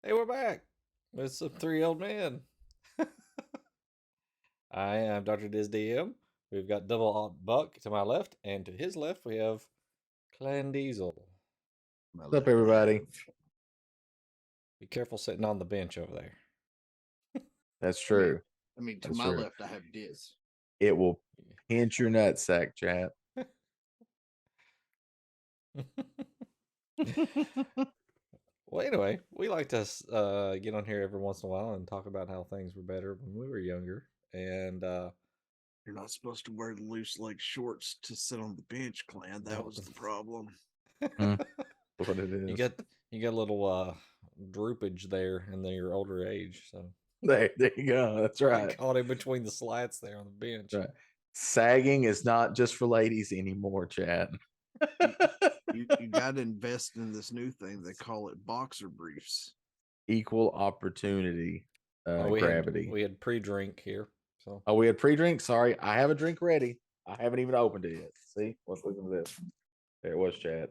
Hey, we're back. It's some three old men. I am Dr. Diz DM. We've got Double Alt Buck to my left, and to his left we have Clan Diesel. My What's up, left everybody? half. Be careful sitting on the bench over there. That's true. I mean, to That's my true. left, I have Diz. It will pinch your nutsack, chat. Well, anyway, we like to get on here every once in a while and talk about how things were better when we were younger. And You're not supposed to wear loose leg shorts to sit on the bench, Clan. That No. was the problem. What it is. you get a little droopage there in your older age. So There you go. That's I right. caught him between the slats there on the bench. Right. Sagging is not just for ladies anymore, chat. You got to invest in this new thing. They call it boxer briefs. Equal opportunity gravity. We had pre-drink here. So we had pre-drink. Sorry, I have a drink ready. I haven't even opened it yet. See, let's listen to this. There it was, chat.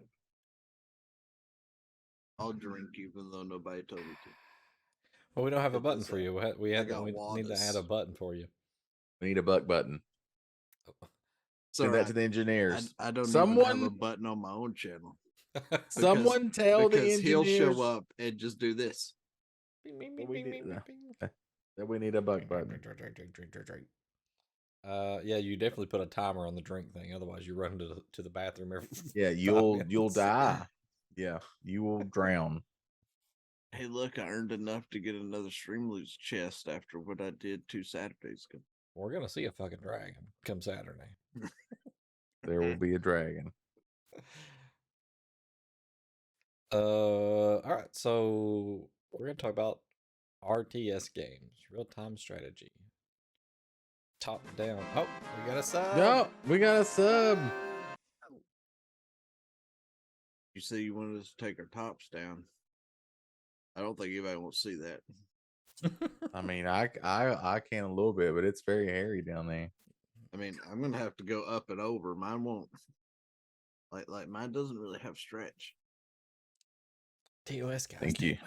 I'll drink even though nobody told me to. Well, we don't have a button for you. We need to add a button for you. We need a buck button. Send that to the engineers. I don't even have a button on my own channel. Someone tell the engineers. He'll show up and just do this. That we need a buck button. Yeah, you definitely put a timer on the drink thing. Otherwise, you run to the bathroom every. Yeah, you'll die. Yeah, you will drown. Hey, look, I earned enough to get another Streamloots chest after what I did 2 Saturdays ago. We're gonna see a fucking dragon come Saturday. There will be a dragon. All right, so we're gonna talk about RTS games, real-time strategy. Top down. Oh, we got a sub. No, we got a sub. You say you wanted us to take our tops down. I don't think anybody wants to see that. I mean, I can a little bit, but it's very hairy down there. I mean, I'm gonna have to go up and over. Mine won't. Like mine doesn't really have stretch. TOS guys. Thank you.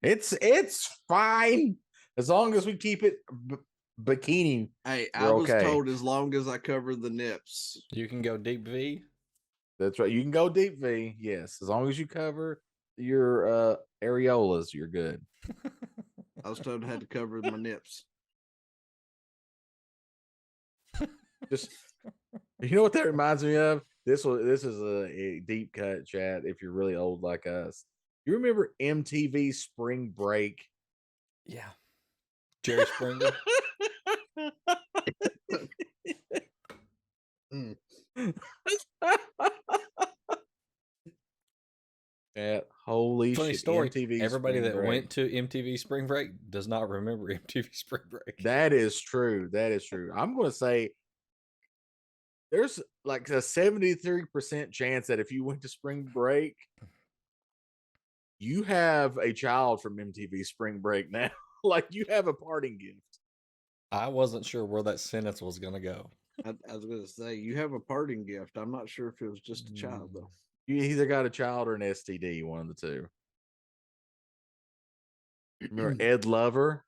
It's fine as long as we keep it bikini. Hey, I was told as long as I cover the nips. You can go deep V. That's right. You can go deep V. Yes, as long as you cover your areolas, you're good. I was told I had to cover my nips. Just, you know what that reminds me of? This is a deep cut, chat. If you're really old like us, you remember MTV Spring Break? Yeah, Jerry Springer. Yeah, holy Funny shit. story. MTV Everybody that went to MTV Spring Break does not remember MTV Spring Break. That is true. That is true. I'm going to say there's like a 73% chance that if you went to spring break, you have a child from MTV Spring Break now. Like you have a parting gift. I wasn't sure where that sentence was going to go. I was going to say, you have a parting gift. I'm not sure if it was just a child, though. You either got a child or an STD, one of the two. Remember Ed Lover?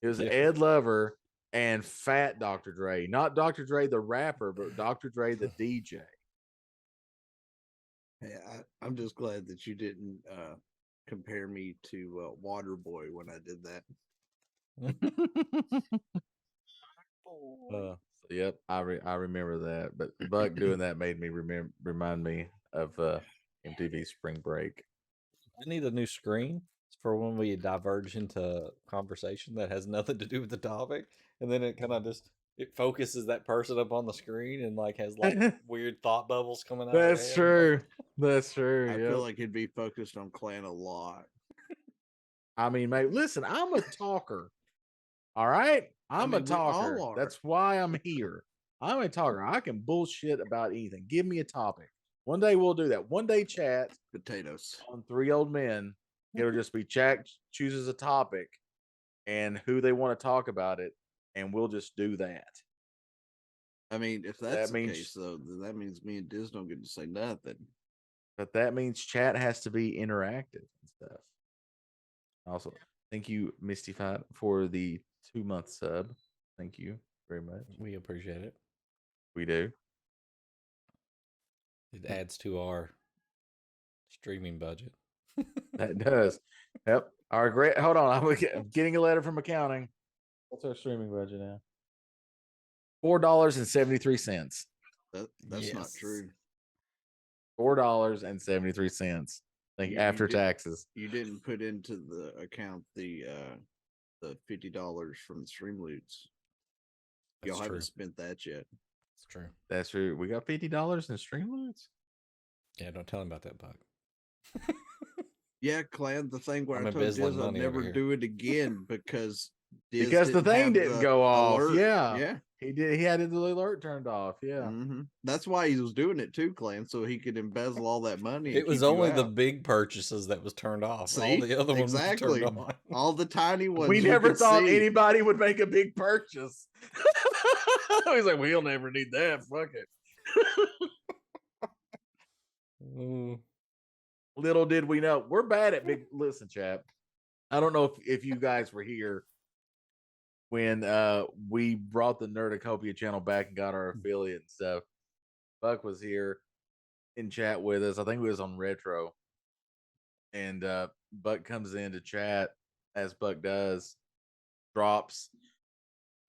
It was Ed Lover and Fat Dr. Dre. Not Dr. Dre the rapper, but Dr. Dre the DJ. Hey, I'm just glad that you didn't compare me to Waterboy when I did that. Yep, I remember that. But Buck doing that made me remind me of MTV Spring Break. I need a new screen for when we diverge into conversation that has nothing to do with the topic, and then it kind of just it focuses that person up on the screen and like has like weird thought bubbles coming out. That's true. That's true. I feel like it'd be focused on Clan a lot. I mean, mate, listen, I'm a talker. All right, I'm a talker. That's why I'm here. I'm a talker. I can bullshit about anything. Give me a topic. One day we'll do that. One day chat potatoes on Three Old Men. It'll just be chat chooses a topic and who they want to talk about it, and we'll just do that. I mean, if that's the case, though, then that means me and Diz don't get to say nothing. But that means chat has to be interactive and stuff. Also, thank you, Mystified, for the 2-month sub. Thank you very much. We appreciate it. We do. It adds to our streaming budget. That does. Yep. Our great. Hold on. I'm getting a letter from accounting. What's our streaming budget now? $4.73. That's not true. $4.73. Like after taxes. You didn't put into the account the $50 from the stream loots. Y'all haven't spent that yet. That's true. That's true. We got $50 in stream loots. Yeah, don't tell him about that, Buck. Yeah, Clan. The thing where I told Diz I'd never do it again because the thing didn't go off. Alert. Yeah. He did. He had the alert turned off. Yeah. Mm-hmm. That's why he was doing it too, Clan, so he could embezzle all that money. It was only the big purchases that was turned off. See? All the other ones exactly. were turned on. All the tiny ones. We never thought anybody would make a big purchase. He's like, we'll never need that. Fuck it. Little did we know. We're bad at big. Listen, chap. I don't know if you guys were here when we brought the Nerdacopia channel back and got our affiliate and stuff. Buck was here in chat with us. I think it was on Retro. And Buck comes into chat, as Buck does, drops,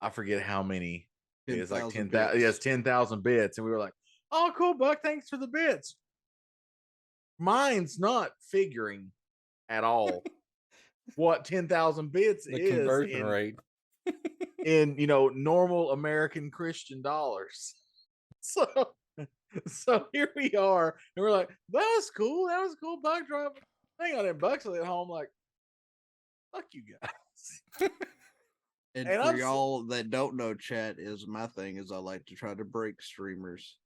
I forget how many. It's like 10,000. Yes, 10,000 bits. And we were like, oh, cool, Buck. Thanks for the bits. Mine's not figuring at all what 10,000 bits the is conversion rate in normal American Christian dollars. So here we are, and we're like, that was cool. Buck drop. Hang on, and Buck's at home like, fuck you guys. And for y'all that don't know, chat is my thing. Is I like to try to break streamers.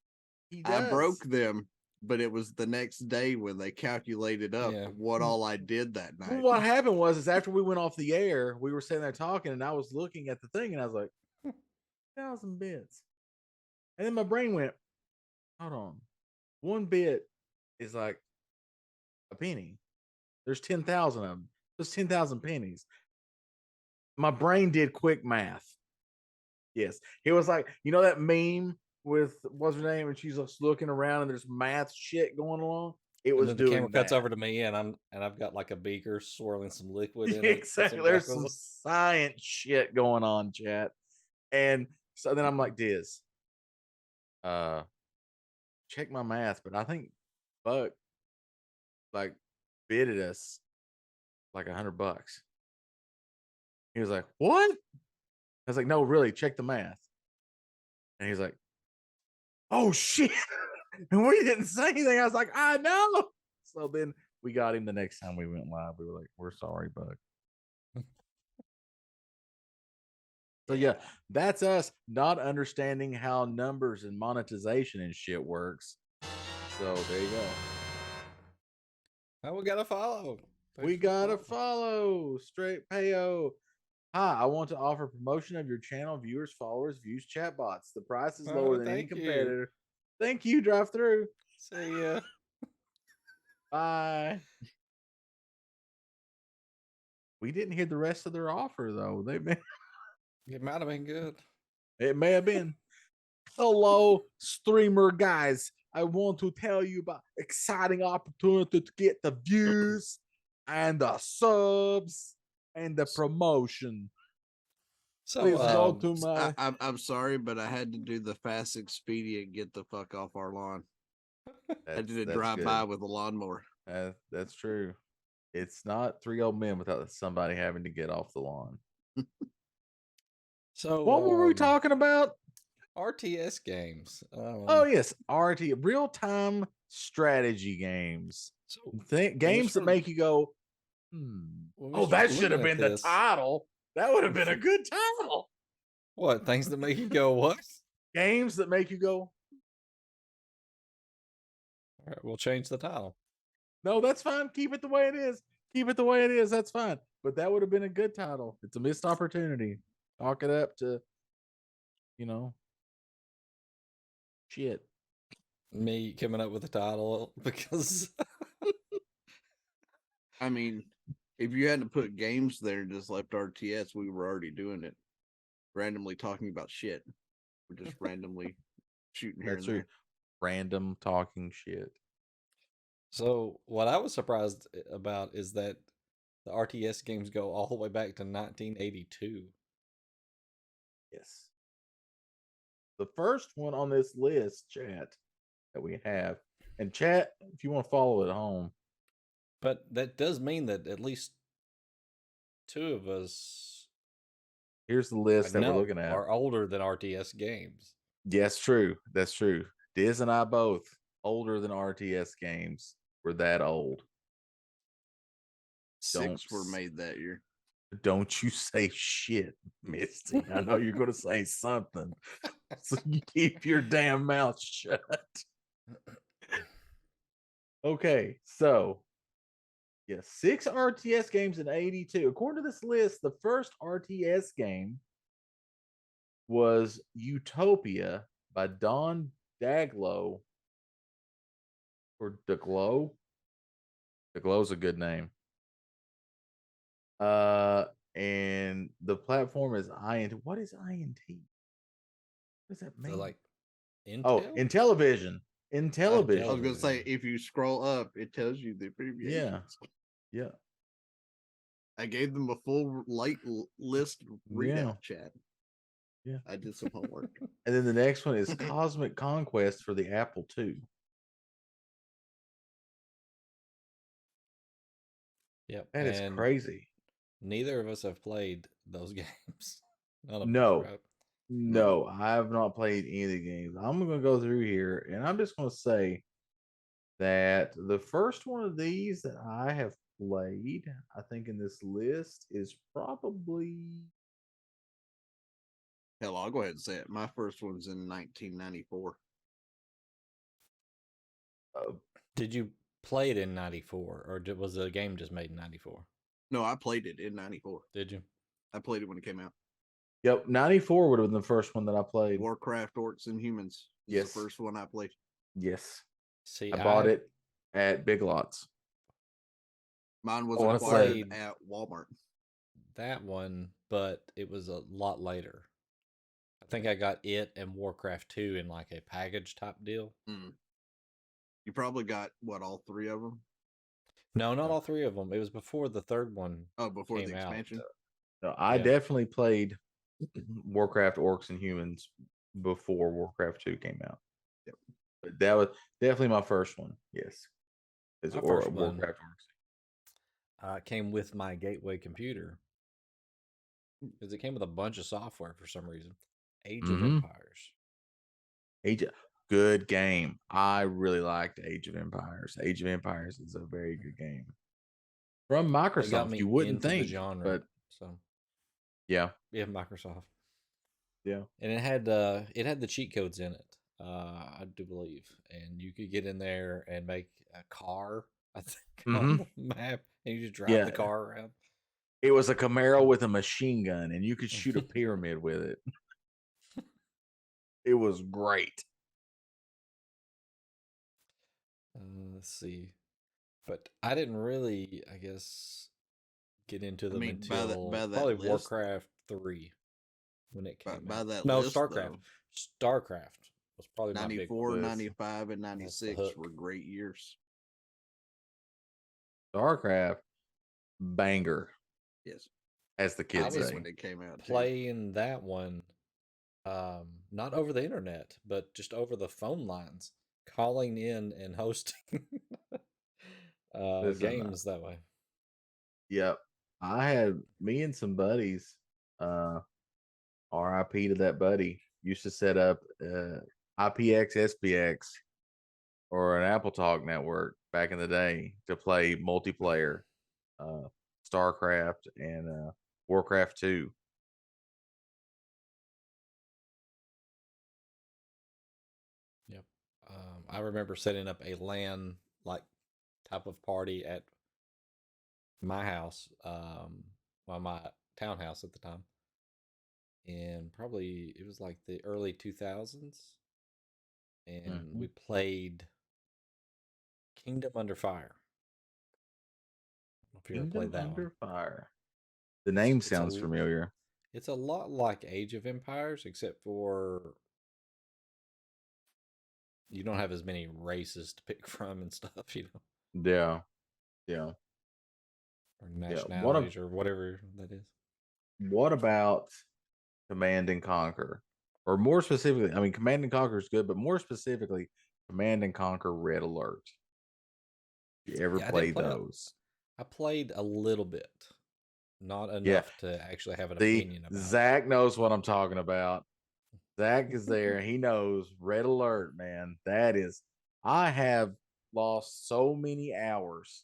I broke them. But it was the next day when they calculated up what all I did that night. Well, what happened was after we went off the air, we were sitting there talking, and I was looking at the thing, and I was like, 1,000 bits. And then my brain went, hold on. 1 bit is like a penny. There's 10,000 of them. There's 10,000 pennies. My brain did quick math. Yes. It was like, that meme with what's her name, and she's just looking around and there's math shit going along. It was the camera cuts over to me, and I've got like a beaker swirling some liquid in it. Exactly. There's some science shit going on, chat. And so then I'm like, Diz, check my math, but I think Buck like bidded us like $100. He was like, what? I was like, no, really, check the math. And he's like, oh shit. And we didn't say anything. I was like, I know. So then we got him the next time we went live. We were like, we're sorry, Buck. So yeah, that's us not understanding how numbers and monetization and shit works. So there you go. Oh, we gotta follow. We gotta follow. Straight payo. Hi, I want to offer promotion of your channel, viewers, followers, views, chatbots. The price is lower than any competitor. Thank you, drive through. See ya. Bye. We didn't hear the rest of their offer though. It might have been good. It may have been. Hello, streamer guys. I want to tell you about exciting opportunity to get the views and the subs and the promotion. So please go to my. I'm sorry, but I had to do the fast expedient. Get the fuck off our lawn. I did a drive by with a lawnmower. That's true. It's not 3 old men without somebody having to get off the lawn. So what were we talking about? RTS games. Oh yes, real-time strategy games. So games that make you go, oh, that should have been the title. That would have been a good title. What? Things that make you go what? Games that make you go. All right, we'll change the title. No, that's fine. Keep it the way it is. Keep it the way it is. That's fine. But that would have been a good title. It's a missed opportunity. Talk it up to, shit. Me coming up with a title because I mean, if you had to put games there and just left RTS, we were already doing it. Randomly talking about shit. We're just randomly shooting here and there. Random talking shit. So what I was surprised about is that the RTS games go all the way back to 1982. Yes. The first one on this list, chat, that we have, and chat, if you want to follow at home. But that does mean that at least two of us, here's the list that we're looking at, are older than RTS games. Yes, true. That's true. Diz and I both older than RTS games. We're that old. 6 were made that year. Don't you say shit, Misty. I know you're going to say something. So you keep your damn mouth shut. Okay, so yeah, 6 RTS games in 82. According to this list, the first RTS game was Utopia by Don Daglow. Or Daglow? Daglow's a good name. And the platform is INT. What is INT? What does that mean? So like Intel? Oh, Intellivision. Intellivision. I was gonna say, if you scroll up, it tells you the abbreviations. Yeah. I gave them a full list readout chat. Yeah. I did some homework. And then the next one is Cosmic Conquest for the Apple II. Yep. That is crazy. Neither of us have played those games. None of us, right? No, I have not played any of the games. I'm going to go through here and I'm just going to say that the first one of these that I have played, I think in this list, is probably. Hell, I'll go ahead and say it. My first one's in 1994. Did you play it in 94 or was the game just made in 94? No, I played it in 94. Did you? I played it when it came out. Yep, 94 would have been the first one that I played. Warcraft, Orcs, and Humans. Yes. The first one I played. Yes. See, I bought it at Big Lots. Mine was acquired at Walmart. That one, but it was a lot later. I think I got it and Warcraft 2 in like a package type deal. You probably got, all 3 of them? No, not all 3 of them. It was before the third one. Oh, before the expansion? No, I definitely played Warcraft, Orcs, and Humans before Warcraft 2 came out. Yep. But that was definitely my first one. Yes. My first Warcraft Orcs. Came with my gateway computer. Because it came with a bunch of software for some reason. Age of Empires. Good game. I really liked Age of Empires. Age of Empires is a very good game. From Microsoft, you wouldn't think, the genre, but so yeah, Microsoft. Yeah, and it had the cheat codes in it. I do believe, and you could get in there and make a car. I think on the map, and you just drive the car around. It was a Camaro with a machine gun, and you could shoot a pyramid with it. It was great. Let's see, but I didn't really, I guess, get into them until probably Warcraft 3 when it came out. StarCraft. StarCraft was probably 94, 95, and 96 were great years. StarCraft, banger. Yes, as the kids say. When it came out, playing that one, not over the internet, but just over the phone lines, calling in and hosting games that way. Yep, I had me and some buddies. RIP to that buddy. Used to set up IPX, SPX, or an Apple Talk network back in the day to play multiplayer, StarCraft and Warcraft 2. Yep. I remember setting up a LAN like type of party at my house, my townhouse at the time. And probably it was like the early 2000s. and we played Kingdom Under Fire. If you ever played that Under one. Fire. The name sounds familiar. It's a lot like Age of Empires, except for you don't have as many races to pick from and stuff, you know. Yeah. Yeah. Or nationalities or whatever that is. What about Command and Conquer? Or more specifically, I mean, Command and Conquer is good, but more specifically, Command and Conquer Red Alert. You ever played those? I played a little bit. Not enough to actually have an opinion about Zach knows what I'm talking about. Zach is there. He knows Red Alert, man. That is, I have lost so many hours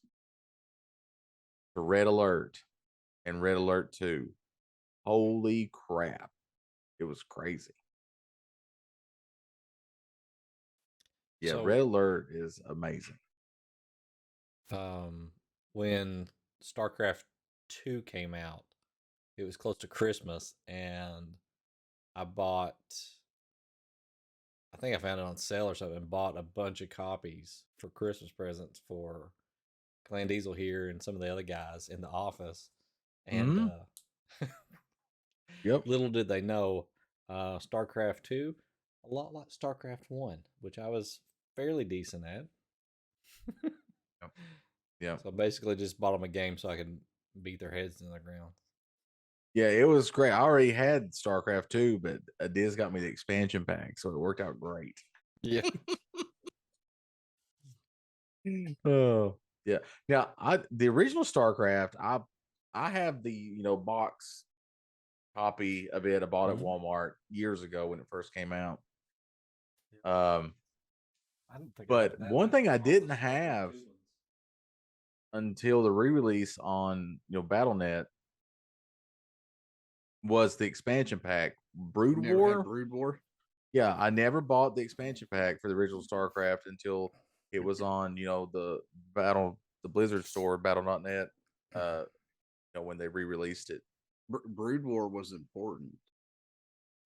to Red Alert and Red Alert 2. Holy crap. It was crazy. Yeah, so, Red Alert is amazing. When StarCraft 2 came out, it was close to Christmas, and I think I found it on sale or something, and bought a bunch of copies for Christmas presents for Clan Diesel here and some of the other guys in the office. And yep. Little did they know, StarCraft 2, a lot like StarCraft 1, which I was fairly decent at. Yep. Yeah. So basically just bought them a game so I could beat their heads in the ground. Yeah, it was great. I already had StarCraft 2, but Diz got me the expansion pack, so it worked out great. Yeah. Oh, yeah. Now, the original StarCraft, I have the box copy of it. I bought it at Walmart years ago when it first came out. But one thing I didn't have until the re-release on BattleNet was the expansion pack. Brood War. Yeah, I never bought the expansion pack for the original StarCraft until it was on the Blizzard store, Battle.net. When they re-released it. Brood War was important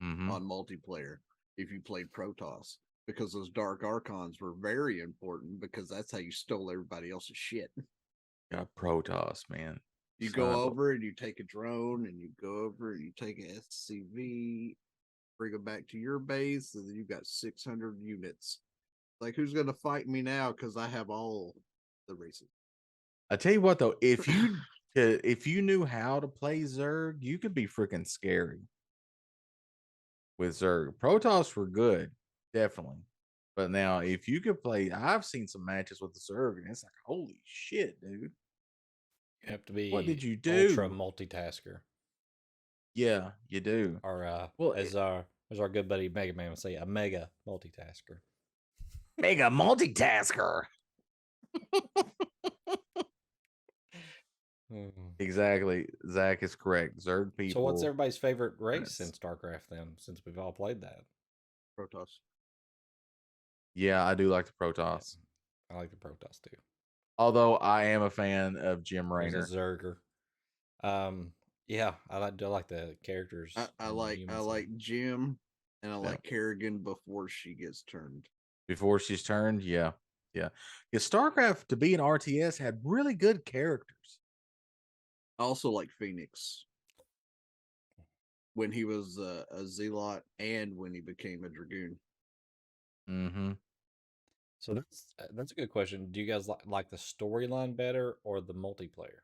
on multiplayer if you played Protoss, because those Dark Archons were very important, because that's how you stole everybody else's shit. Yeah, Protoss, man. You go over and you take a drone, and you go over and you take an SCV, bring them back to your base, and then you've got 600 units. Like, who's going to fight me now? Because I have all the races. I tell you what, though, if you knew how to play Zerg, you could be freaking scary with Zerg. Protoss were good, definitely. But now, if you could play, I've seen some matches with the Zerg, and it's like, holy shit, dude. You have to be what did you do? Ultra multitasker. Yeah, you do. Or as our good buddy Mega Man would say, a mega multitasker. Mega multitasker. Exactly. Zach is correct. Zerg people. So what's everybody's favorite race in StarCraft then, since we've all played that? Protoss. Yeah, I do like the Protoss. Yeah, I like the Protoss too. Although I am a fan of Jim Raynor. There's a Zerger. Yeah, I do like the characters. I like Jim, and I like Kerrigan before she gets turned. Before she's turned, yeah. StarCraft, to be an RTS, had really good characters. I also like Phoenix when he was a Zealot and when he became a Dragoon. So that's a good question. Do you guys like the storyline better or the multiplayer?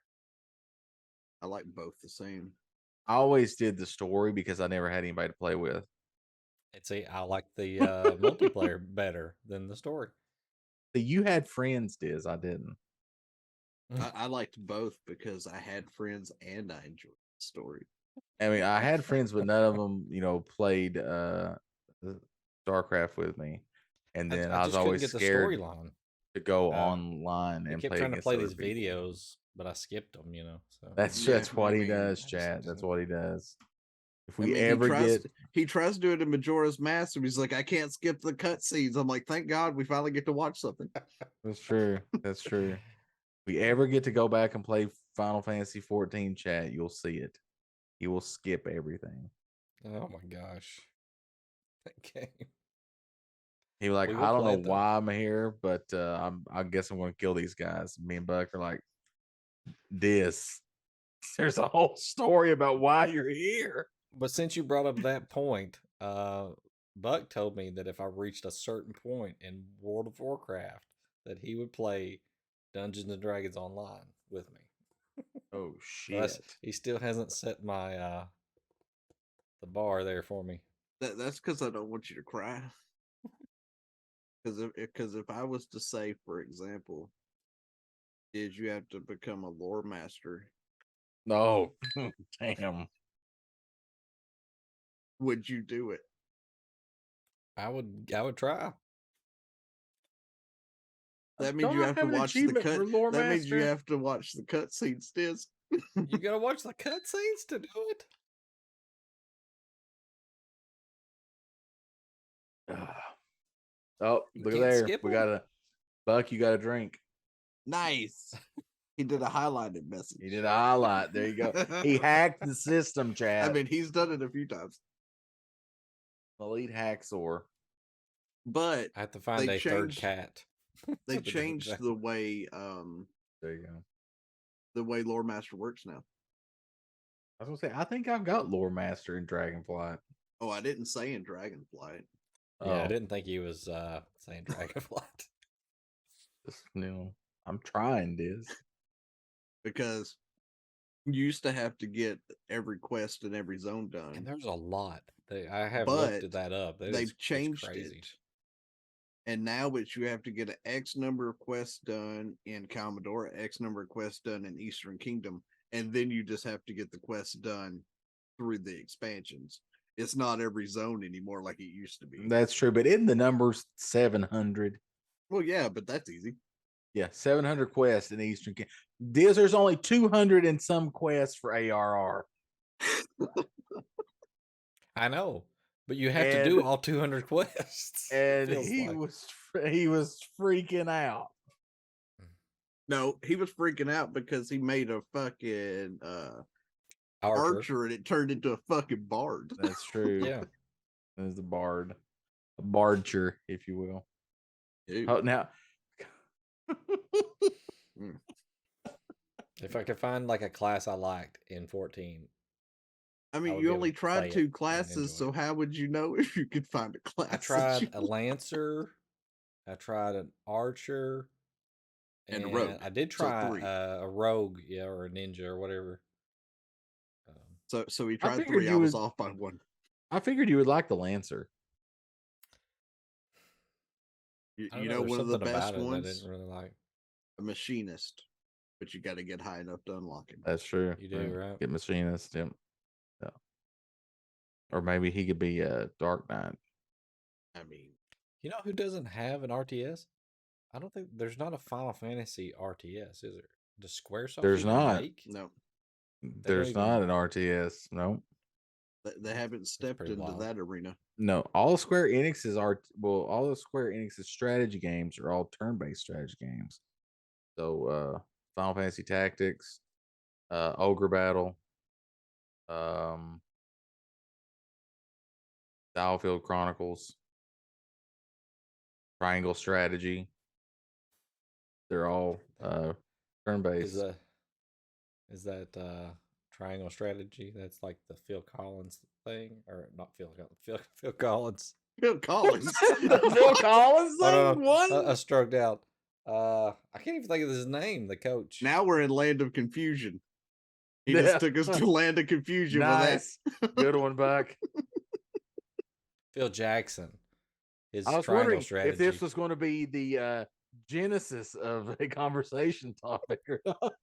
I like both the same. I always did the story because I never had anybody to play with. And see, I like the multiplayer better than the story. So you had friends, Diz. I didn't. I liked both because I had friends and I enjoyed the story. I mean, I had friends, but none of them, played StarCraft with me. And then I was always scared to go online and kept trying to play these videos, but I skipped them. So that's what he does, Chad. That's what he does. If we he tries to do it in Majora's Mask, and he's like, I can't skip the cutscenes. I'm like, thank God we finally get to watch something. That's true. That's true. If we ever get to go back and play Final Fantasy 14, chat, you'll see it. He will skip everything. Oh my gosh. That game. He was like, I don't know why I'm here, but I guess I'm going to kill these guys. Me and Buck are like, this. There's a whole story about why you're here. But since you brought up that point, Buck told me that if I reached a certain point in World of Warcraft, that he would play Dungeons and Dragons online with me. Oh shit! He still hasn't set my the bar there for me. That's because I don't want you to cry. Because if I was to say, for example, is you have to become a lore master. No, damn. Would you do it? I would try. That means you have to watch the cut. That means you have to watch the cutscenes, Stiz. You gotta watch the cutscenes to do it. Oh, look at there. We got a Buck. You got a drink. Nice. He did a highlighted message. He did a highlight. There you go. He hacked the system, chat. I mean, he's done it a few times. Elite Hacksaw. But I have to find a third cat. They changed the way there you go. The way Lore Master works now. I was gonna say, I think I've got Lore Master in Dragonflight. Oh, I didn't say in Dragonflight. Yeah, I didn't think he was saying Dragonflight. Just, I'm trying this. Because you used to have to get every quest in every zone done. And there's a lot. I have looked that up. They've changed it. And now it's you have to get an X number of quests done in Commodore, X number of quests done in Eastern Kingdom, and then you just have to get the quests done through the expansions. It's not every zone anymore like it used to be. That's true, but in the numbers 700. Well, yeah, but that's easy. Yeah, 700 quests in Eastern Kingdom. There's only 200 and some quests for ARR. I know. But you have to do all 200 quests. And he was freaking out. No, he was freaking out because he made a fucking archer and it turned into a fucking bard. That's true. Yeah. There's the bard. A bardcher, if you will. Dude. Oh, now if I could find like a class I liked in 14. I mean, you only tried 2 classes, so how would you know if you could find a class? I tried a lancer, I tried an archer, and a rogue. I did try a rogue, or a ninja or whatever. So we tried 3. I was off by 1. I figured you would like the lancer. You know, one of the best ones. I didn't really like a machinist, but you got to get high enough to unlock him. That's true. You do, right? Get machinist. Yep. Yeah. Or maybe he could be a Dark Knight. I mean, you know who doesn't have an RTS? I don't think there's not a Final Fantasy RTS, is there? Does Squaresoft? There's not. No. There's not an RTS. No. They haven't stepped into that arena. No, all Square Enix's all the Square Enix's strategy games are all turn-based strategy games. So Final Fantasy Tactics, Ogre Battle, Battlefield Chronicles, Triangle Strategy. They're all turn-based. Is that Triangle Strategy? That's like the Phil Collins thing, or not Phil Collins. Phil Collins. The Phil Collins thing. What? I stroked out. I can't even think of his name. The coach. Now we're in Land of Confusion. He just took us to Land of Confusion. Nice. With that. Good one, Buck. Phil Jackson. I was wondering if this was going to be the genesis of a conversation topic or not.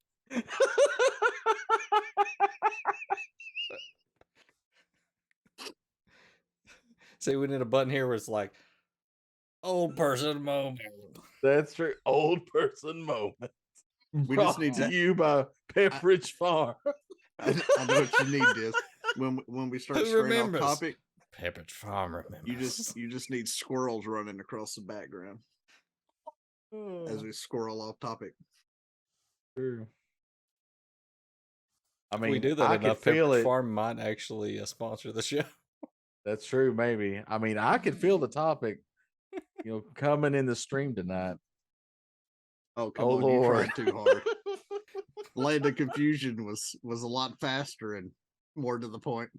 See, we need a button here where it's like old person moment. That's true. Old person moment. We just need to you by Pepperidge Farm. I know what you need is when we start straying off topic. Pepperidge Farm remembers. You just need squirrels running across the background as we squirrel off topic. True. I mean, we do that enough. Pepperidge Farm might actually sponsor the show. That's true. Maybe. I mean, I could feel the topic coming in the stream tonight. Oh, come on, Lord. You tried too hard. Land of Confusion was a lot faster and more to the point.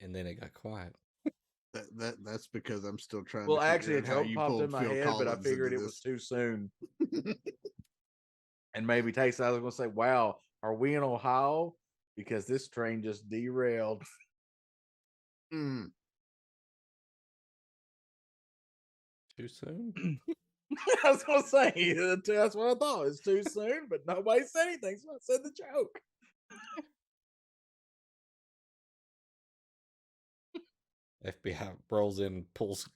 And then it got quiet. That's because I'm still trying well, to actually, a joke popped in my Phil head, Collins, but I figured it was too soon. And maybe I was going to say, wow, are we in Ohio? Because this train just derailed. Mm. Too soon? I was going to say, that's what I thought. It's too soon, but nobody said anything, so I said the joke. FBI rolls in and pulls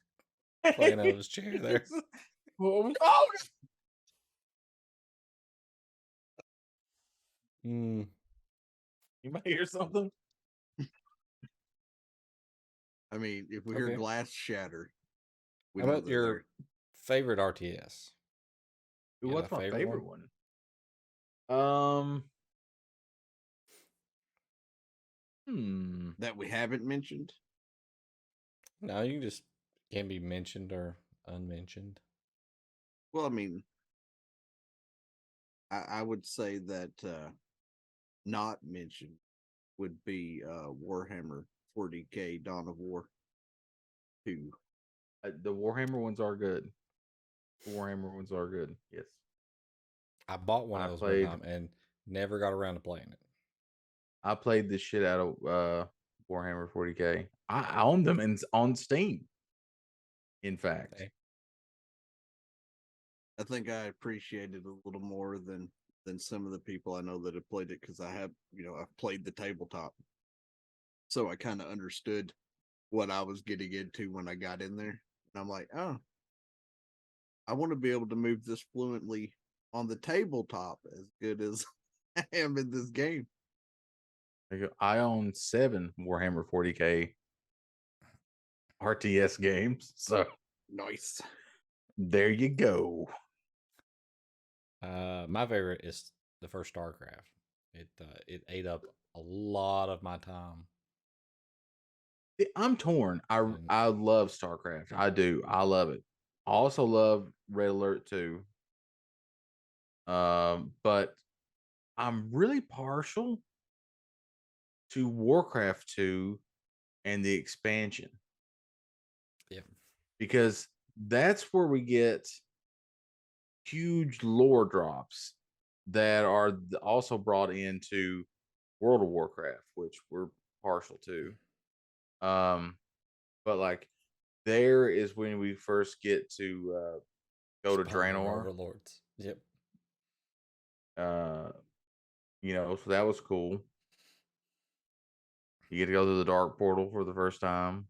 Clan out of his chair there. Oh! You might hear something. I mean, if we hear glass shatter, how about your favorite RTS? What's my favorite one? That we haven't mentioned? No, you just can be mentioned or unmentioned. Well, I mean, I would say that not mentioned would be Warhammer 40K Dawn of War 2. The Warhammer ones are good. Yes. I bought one of those one time and never got around to playing it. I played the shit out of Warhammer 40K. I own them on Steam. In fact, I think I appreciate it a little more than some of the people I know that have played it, because I have, I've played the tabletop, so I kind of understood what I was getting into when I got in there. And I'm like, oh, I want to be able to move this fluently on the tabletop as good as I am in this game. I own 7 Warhammer 40K RTS games, so nice. There you go. My favorite is the first StarCraft. It ate up a lot of my time. I'm torn. I love StarCraft. I do. I love it. I also love Red Alert 2. But I'm really partial to Warcraft 2 and the expansion. Yeah. Because that's where we get huge lore drops that are also brought into World of Warcraft, which we're partial to. But like there is when we first get to go to Draenor. Overlords. Yep. So that was cool. You get to go to the Dark Portal for the first time.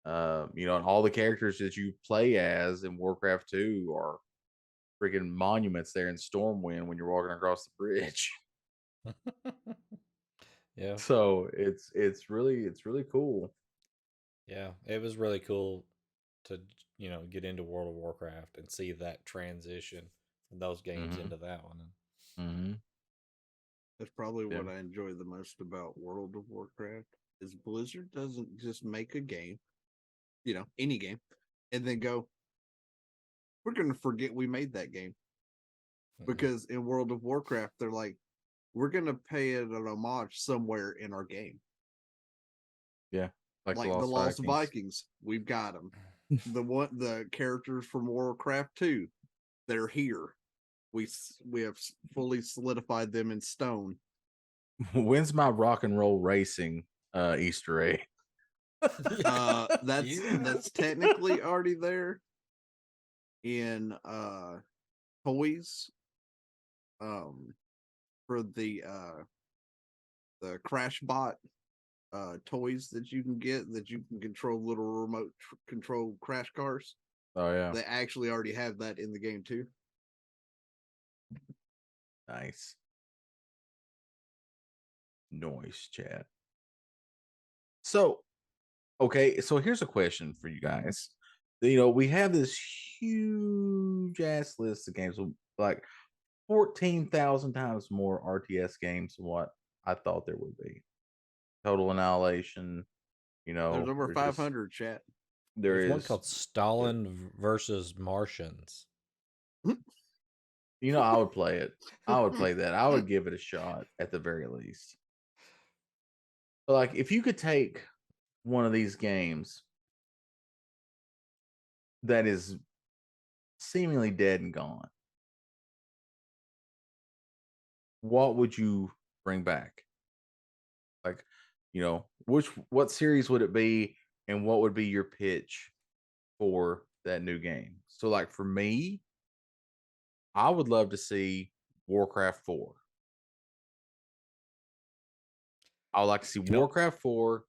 And all the characters that you play as in Warcraft 2 are freaking monuments there in Stormwind when you're walking across the bridge. Yeah. So it's really cool. Yeah, it was really cool to get into World of Warcraft and see that transition from those games into that one. That's probably what I enjoy the most about World of Warcraft is Blizzard doesn't just make a game, any game, and then go, we're going to forget we made that game. Because in World of Warcraft, they're like, we're going to pay it an homage somewhere in our game. Yeah. Like the Lost Vikings. We've got them. The characters from Warcraft 2, they're here. We have fully solidified them in stone. When's my rock and roll racing Easter egg? That's technically already there in toys. For the Crash Bot toys that you can get that you can control little remote control crash cars. Oh yeah, they actually already have that in the game too. Nice. Noise chat. So, okay, so here's a question for you guys. We have this huge ass list of games, like 14,000 times more RTS games than what I thought there would be. Total Annihilation, There's over there's just 500 chat. there There's one is. called Stalin versus Martians. I would play it. I would play that. I would give it a shot at the very least. But like, if you could take one of these games that is seemingly dead and gone, what would you bring back? Like, what series would it be, and what would be your pitch for that new game? So, like for me, I would love to see Warcraft 4. I would like to see Warcraft 4,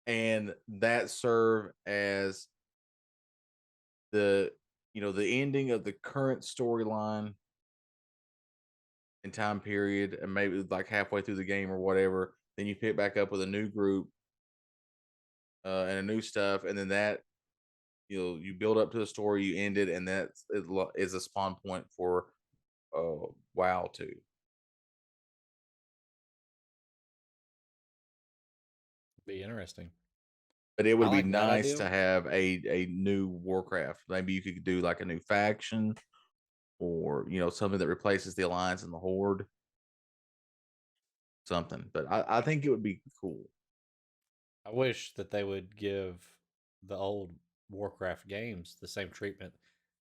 and that serve as the the ending of the current storyline and time period, and maybe like halfway through the game or whatever. Then you pick back up with a new group and a new stuff, and then that you build up to the story, you end it, and that is a spawn point for WoW 2. Be interesting. But it would be like that nice idea. to have a new Warcraft. Maybe you could do like a new faction, or something that replaces the Alliance and the Horde. Something, but I think it would be cool. I wish that they would give the old Warcraft games the same treatment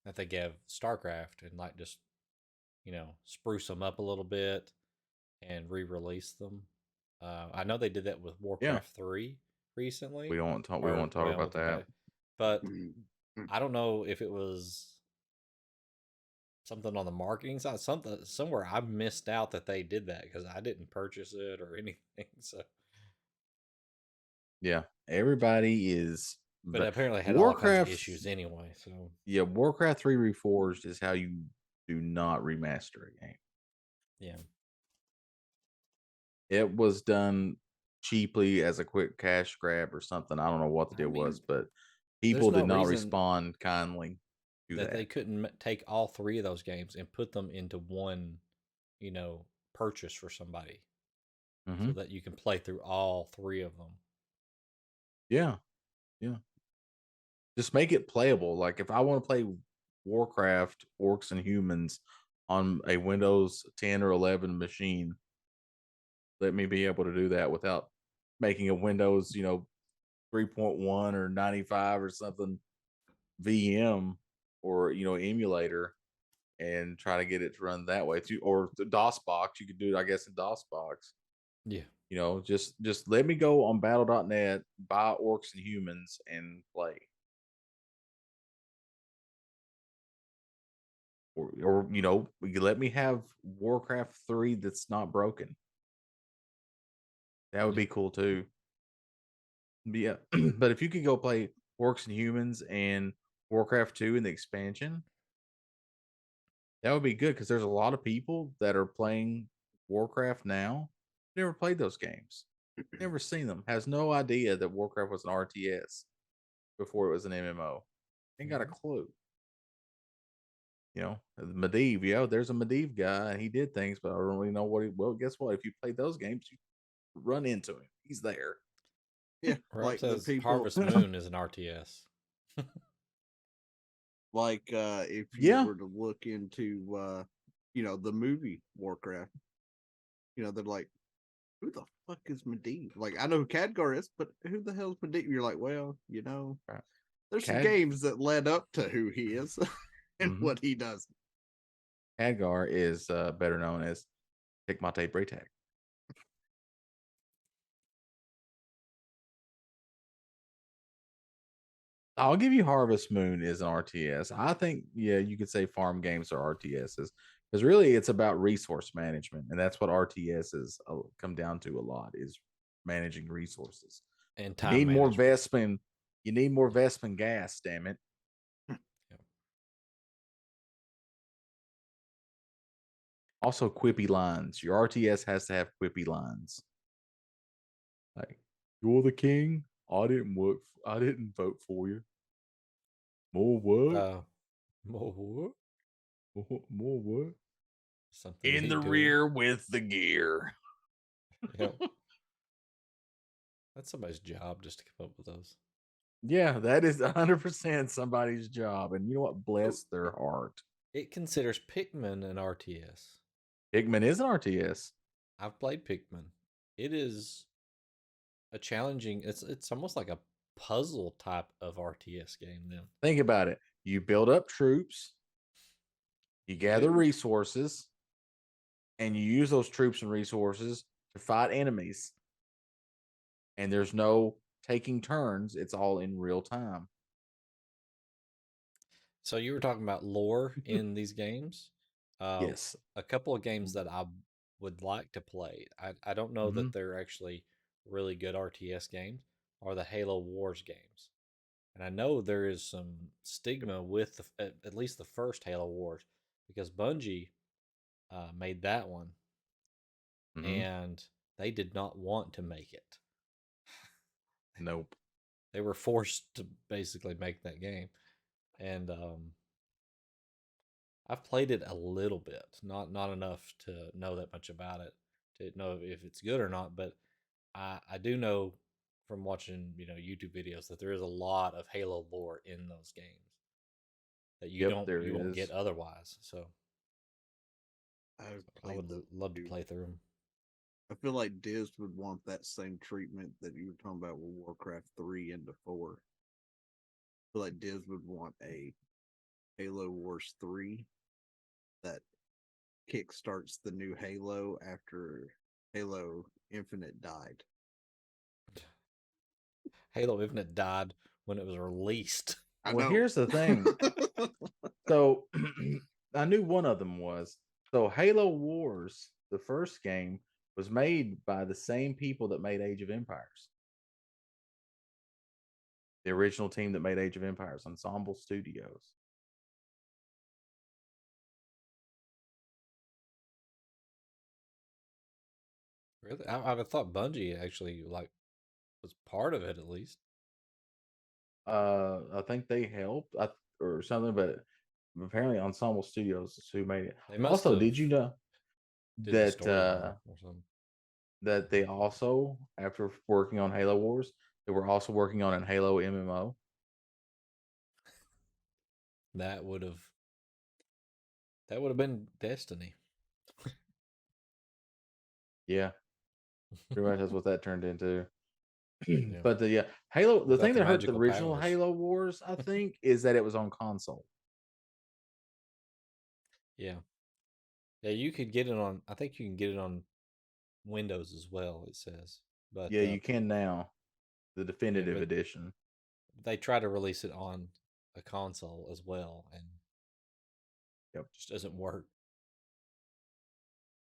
that they gave StarCraft, and like just spruce them up a little bit and re-release them. I know they did that with Warcraft 3 recently. We won't talk about that. But I don't know if it was something on the marketing side, somewhere I missed out that they did that, because I didn't purchase it or anything. So yeah, everybody is. But it apparently had all kinds of issues anyway. So yeah, Warcraft 3 Reforged is how you do not remaster a game. Yeah, it was done cheaply as a quick cash grab or something. I don't know what the deal was, but people did not respond kindly to that. They couldn't take all 3 of those games and put them into one, purchase for somebody, so that you can play through all 3 of them. Yeah. Just make it playable. Like if I want to play Warcraft Orcs and Humans on a Windows 10 or 11 machine, let me be able to do that without making a Windows, 3.1 or 95 or something VM or emulator and try to get it to run that way too. Or the DOS box, you could do it, I guess, in DOS box. Yeah. Just let me go on battle.net, buy Orcs and Humans and play. Or let me have Warcraft 3 that's not broken. That would be cool too. Yeah. But if you could go play Orcs and Humans and Warcraft 2 in the expansion, that would be good, because there's a lot of people that are playing Warcraft now, never played those games, never seen them, has no idea that Warcraft was an RTS before it was an MMO. Ain't got a clue. Medivh, there's a Medivh guy and he did things, but I don't really know what well, guess what? If you play those games, you run into him. He's there. Yeah. Like says the people... Harvest Moon is an RTS. Like if you were to look into the movie Warcraft, they're like, who the fuck is Medivh? Like, I know who Khadgar is, but who the hell is Medivh? You're like, well, there's some games that led up to who he is and what he does. Khadgar is better known as Tikmate Braytak. I'll give you Harvest Moon is an RTS. I think, you could say farm games are RTSs, because really it's about resource management, and that's what RTSs come down to a lot, is managing resources. And time you need management. more Vespin. You need more Vespin gas, damn it. Also, quippy lines. Your RTS has to have quippy lines. Like, you're the king. I didn't vote for you. More what? More what? More what? Something in the rear with the gear. Yep. That's somebody's job just to come up with those. Yeah, that is 100% somebody's job. And you know what? Bless their heart. It considers Pikmin an RTS. Pikmin is an RTS. I've played Pikmin. It is a challenging. It's almost like a puzzle type of RTS game. Then think about it. You build up troops, you gather resources, and you use those troops and resources to fight enemies. And there's no taking turns. It's all in real time. So you were talking about lore in these games. Yes. A couple of games that I would like to play. I don't know that they're actually really good RTS games, are the Halo Wars games. And I know there is some stigma with at least the first Halo Wars because Bungie made that one and they did not want to make it. Nope. They were forced to basically make that game. And I've played it a little bit, not enough to know that much about it to know if it's good or not. But I do know from watching YouTube videos that there is a lot of Halo lore in those games that you won't get otherwise. So I would love to play through them. I feel like Diz would want that same treatment that you were talking about with Warcraft 3 into 4. I feel like Diz would want a Halo Wars 3 that kickstarts the new Halo after Halo Infinite died. Halo Infinite died when it was released. Well, here's the thing. So I knew one of them was. So Halo Wars, the first game, was made by the same people that made Age of Empires. The original team that made Age of Empires, Ensemble Studios. Really? I thought Bungie actually was part of it at least. I think they helped or something, but apparently Ensemble Studios is who made it. Also, did you know that that they also, after working on Halo Wars, they were also working on a Halo MMO? That would have been Destiny. Yeah. Pretty much that's what that turned into. Yeah. But Halo, the thing that hurt the original Halo Wars, I think, is that it was on console. Yeah. Yeah, you could get it on, I think you can get it on Windows as well, it says. But yeah, you can now. The definitive edition. They try to release it on a console as well, and just doesn't work.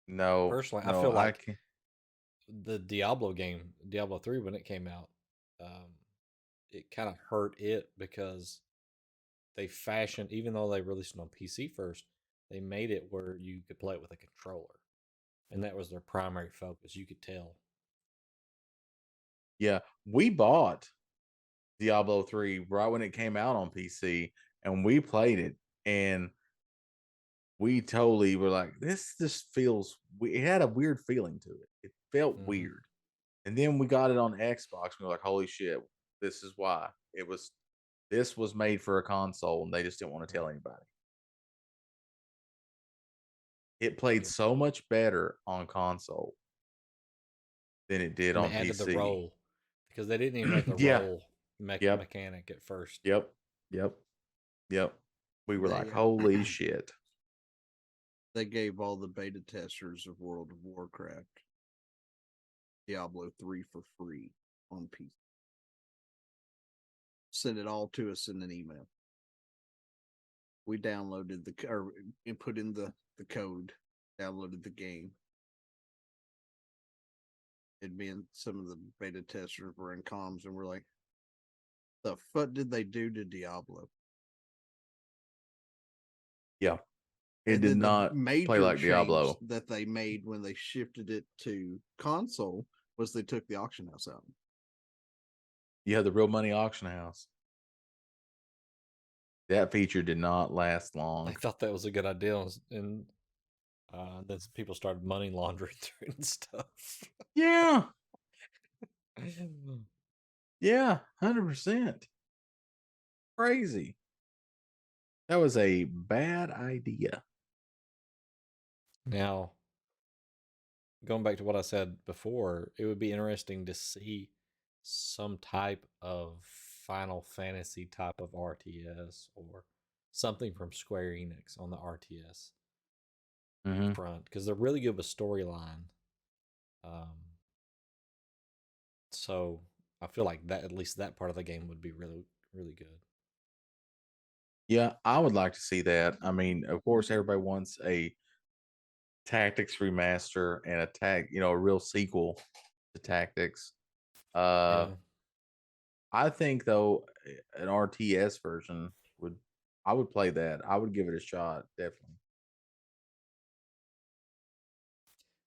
No. Personally, I feel like the Diablo game, Diablo 3, when it came out, it kind of hurt it because they fashioned, even though they released it on PC first, they made it where you could play it with a controller. And that was their primary focus. You could tell. Yeah. We bought Diablo 3 right when it came out on PC, and we played it, and we totally were like, this just feels, it had a weird feeling to it. It felt weird. And then we got it on Xbox. We were like, holy shit, this is why. This was made for a console, and they just didn't want to tell anybody. It played so much better on console than it did on added PC. The roll, because they didn't even make the roll mechanic at first. Yep. We were like, holy shit. They gave all the beta testers of World of Warcraft Diablo 3 for free on PC. Sent it all to us in an email. We downloaded and put in the code, downloaded the game. And me and some of the beta testers were in comms, and we're like, the fuck did they do to Diablo? Yeah. It did not play like Diablo. That they made when they shifted it to console was they took the auction house out. Yeah, the real money auction house. That feature did not last long. I thought that was a good idea, and Then people started money laundering through it and stuff. Yeah. Yeah, 100%. Crazy. That was a bad idea. Now, going back to what I said before, it would be interesting to see some type of Final Fantasy type of RTS or something from Square Enix on the RTS front, because they're really good with storyline. So I feel like that, at least that part of the game, would be really, really good. Yeah, I would like to see that. I mean, of course, everybody wants a Tactics remaster and a real sequel to Tactics. Yeah. I think though an RTS version I would play that. I would give it a shot, definitely.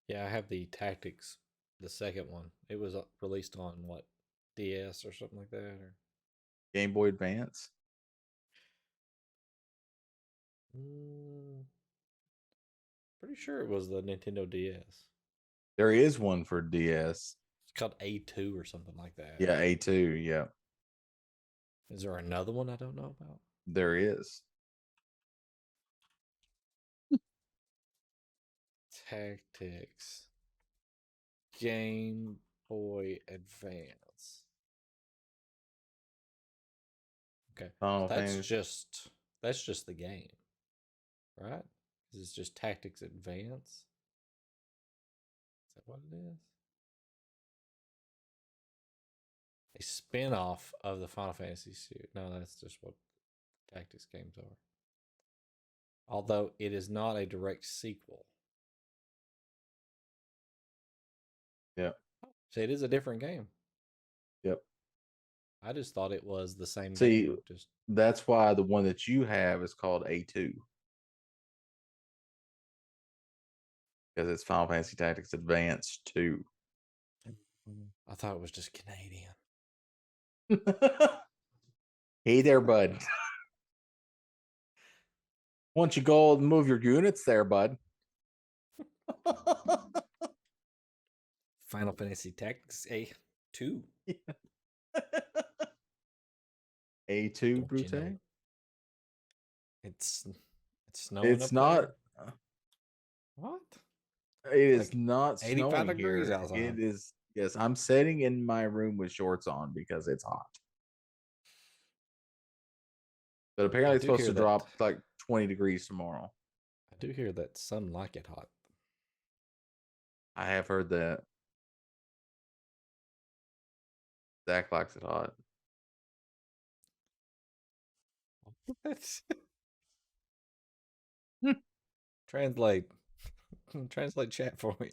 Yeah, I have the Tactics, the second one. It was released on what, DS or something like that, or Game Boy Advance. Pretty sure it was the Nintendo DS. There is one for DS. It's called A2 or something like that. Yeah, A2. Yeah. Is there another one I don't know about? There is. Tactics. Game Boy Advance. Okay. That's just the game, right? It's just Tactics Advance. Is that what it is? A spin-off of the Final Fantasy series. No, that's just what Tactics games are. Although it is not a direct sequel. Yep. So it is a different game. Yep. I just thought it was the same See, game. Just that's why the one that you have is called A2. Because it's Final Fantasy Tactics Advance 2. I thought it was just Canadian. Hey there, bud. Once you go and move your units there, bud. Final Fantasy Tactics A2. A2 Brute. You know, it's snowing it's up not there. What? It is like not 85 degrees here. outside. It is. Yes, I'm sitting in my room with shorts on because it's hot. But apparently it's supposed to drop like 20 degrees tomorrow. I do hear that some like it hot. I have heard that. Zach likes it hot. Translate chat for me.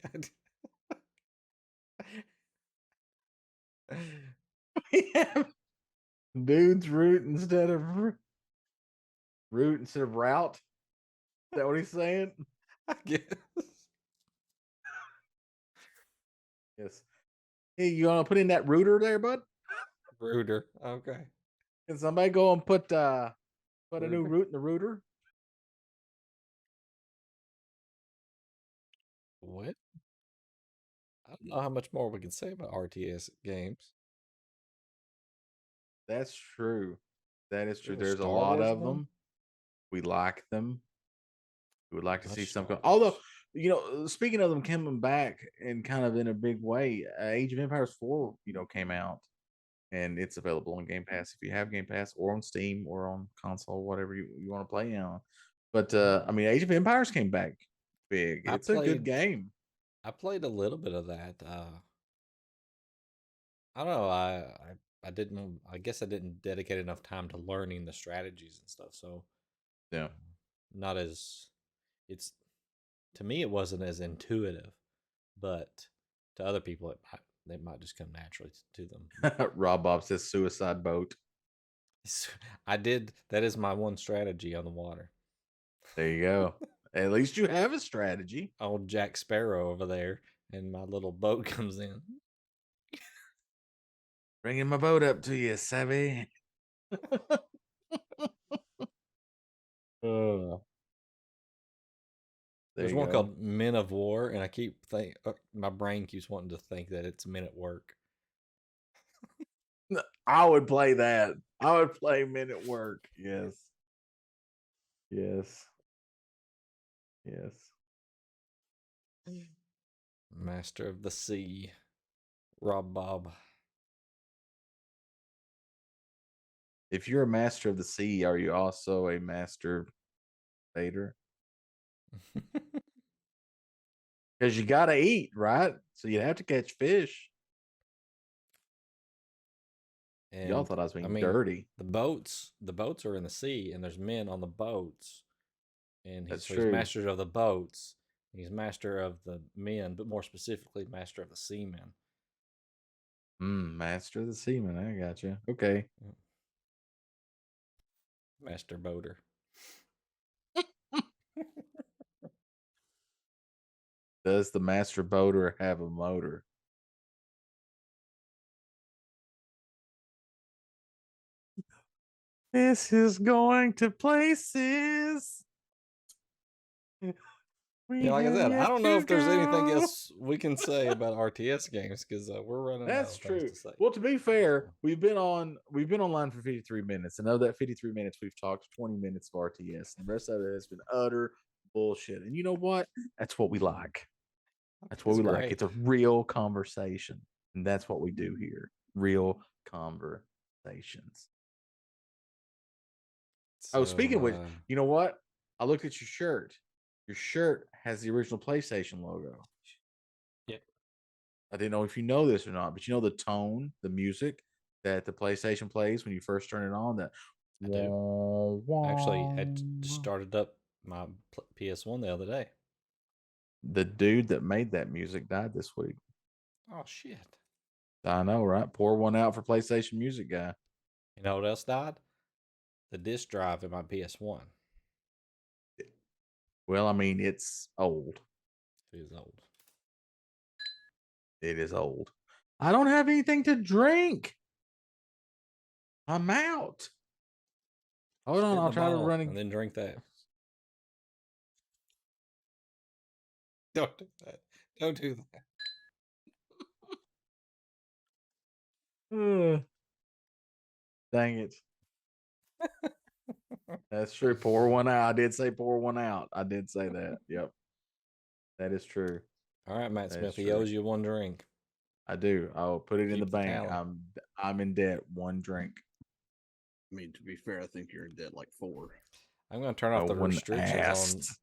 We have dudes route instead of route. Is that what he's saying? I guess. Yes. Hey, you want to put in that router there, bud? Router. Okay. Can somebody go and put a new route in the router? What? I don't know how much more we can say about RTS games. That's true. That is true. There's a lot of them. We like them. We would like to see some. Although, speaking of them coming back and kind of in a big way, Age of Empires 4, came out, and it's available on Game Pass if you have Game Pass, or on Steam, or on console, whatever you want to play on. But I mean, Age of Empires came back big. It's a good game. I played a little bit of that. I don't know. I didn't. I guess I didn't dedicate enough time to learning the strategies and stuff. So yeah, not as it's to me. It wasn't as intuitive, but to other people, it might just come naturally to them. Rob Bob says suicide boat. I did. That is my one strategy on the water. There you go. At least you have a strategy. Old Jack Sparrow over there, and my little boat comes in. Bringing my boat up to you, Savvy. There's one called Men of War, and I keep my brain keeps wanting to think that it's Men at Work. I would play that. I would play Men at Work. Yes. Yes. Yes. Master of the Sea. Rob Bob. If you're a master of the sea, are you also a master baiter? Because you got to eat, right? So you have to catch fish. And y'all thought I was being dirty. The boats are in the sea, and there's men on the boats. And he's master of the boats. He's master of the men, but more specifically, master of the seamen. Master of the seamen. I got you. Okay. Master boater. Does the master boater have a motor? This is going to places. Like I said, I don't know if there's anything else we can say about RTS games because we're running out of things to say. Well, to be fair, we've been online for 53 minutes, and of that 53 minutes, we've talked 20 minutes of RTS, and the rest of it has been utter bullshit. And you know what? That's what we like. That's what we like. It's a real conversation, and that's what we do here. Real conversations. So, speaking of which, you know what? I looked at your shirt. Your shirt has the original PlayStation logo. Yeah. I didn't know if you know this or not, but you know the tone, the music that the PlayStation plays when you first turn it on? That I do. Actually, I started up my PS1 the other day. The dude that made that music died this week. Oh, shit. I know, right? Pour one out for PlayStation Music guy. You know what else died? The disc drive in my PS1. Well, I mean, it's old. It is old. It is old. I don't have anything to drink. I'm out. Hold on, I'll try to run and then drink that. Don't do that. Don't do that. Dang it. That's true. Pour one out. I did say pour one out. I did say that. Yep. That is true. All right, Matt Smith. He owes you one drink. I do. I'll put it in the bank. I'm in debt. One drink. I mean, to be fair, I think you're in debt like 4. I'm going to turn off the restrictions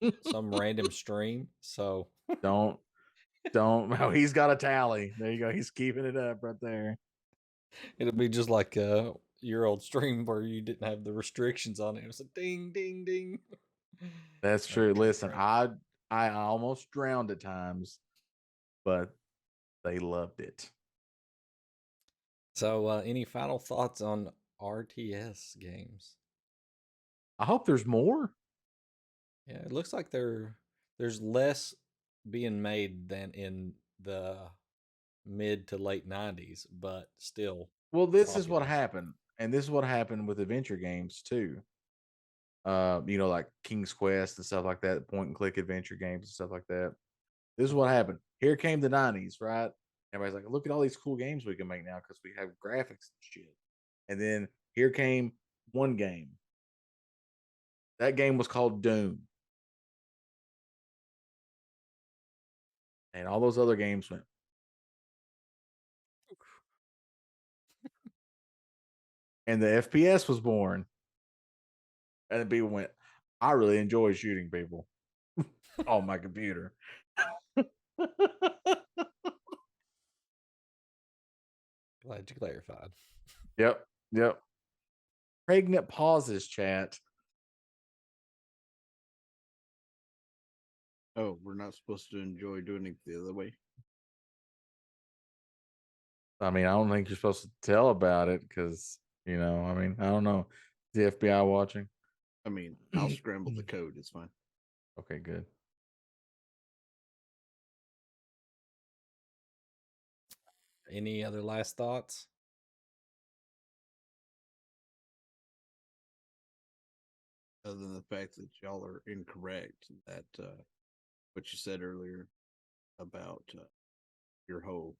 on some random stream. So don't. Oh, he's got a tally. There you go. He's keeping it up right there. It'll be just like your old stream where you didn't have the restrictions on it. It was a ding, ding, ding. That's true. Okay, listen, right. I almost drowned at times, but they loved it. So, any final thoughts on RTS games? I hope there's more. Yeah, it looks like there's less being made than in the mid to late 90s, but still. Well, this is what happened, and this is what happened with adventure games too. Like King's Quest and stuff like that, point and click adventure games and stuff like that. This is what happened. Here came the 90s, right? Everybody's like, look at all these cool games we can make now because we have graphics and shit. And then here came one game. That game was called Doom. And all those other games went. And the FPS was born. And then people went, I really enjoy shooting people on my computer. Glad you clarified. Yep. Pregnant pauses, chat. Oh, we're not supposed to enjoy doing it the other way. I mean, I don't think you're supposed to tell about it because, I don't know. Is the FBI watching? I mean, I'll scramble the code. It's fine. Okay, good. Any other last thoughts? Other than the fact that y'all are incorrect, that what you said earlier about your whole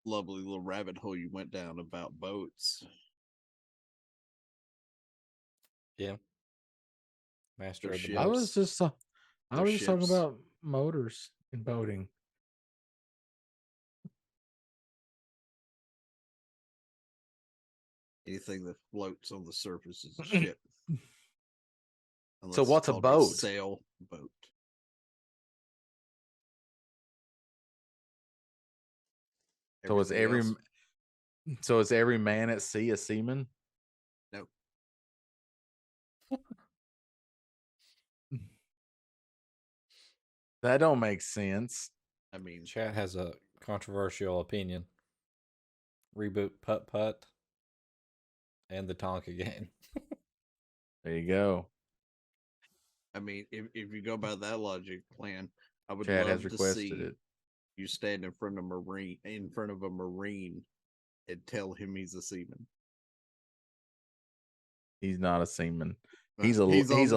lovely little rabbit hole you went down about boats. Yeah. Master of the I was boats. just I was just talking about motors and boating. Anything that floats on the surface is a ship. So what's a boat? Sail boat. So is every man at sea a seaman? No. That don't make sense. I mean, Chat has a controversial opinion. Reboot Putt Putt and the Tonka game. There you go. I mean, if you go by that logic plan, I would Chad love has to requested see it. you stand in front of a marine and tell him he's a seaman. He's not a seaman. He's a landman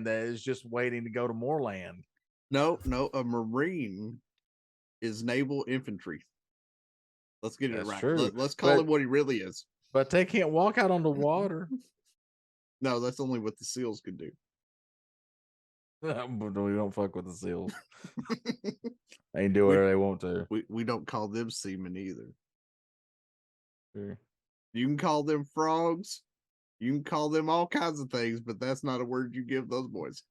that is just waiting to go to more land. No, a marine is naval infantry. Let's get it right. True. Let's call him what he really is. But they can't walk out on the water. No, that's only what the SEALs can do. But we don't fuck with the SEALs. They can do whatever they want to. We don't call them seamen either. Sure. You can call them frogs. You can call them all kinds of things, but that's not a word you give those boys.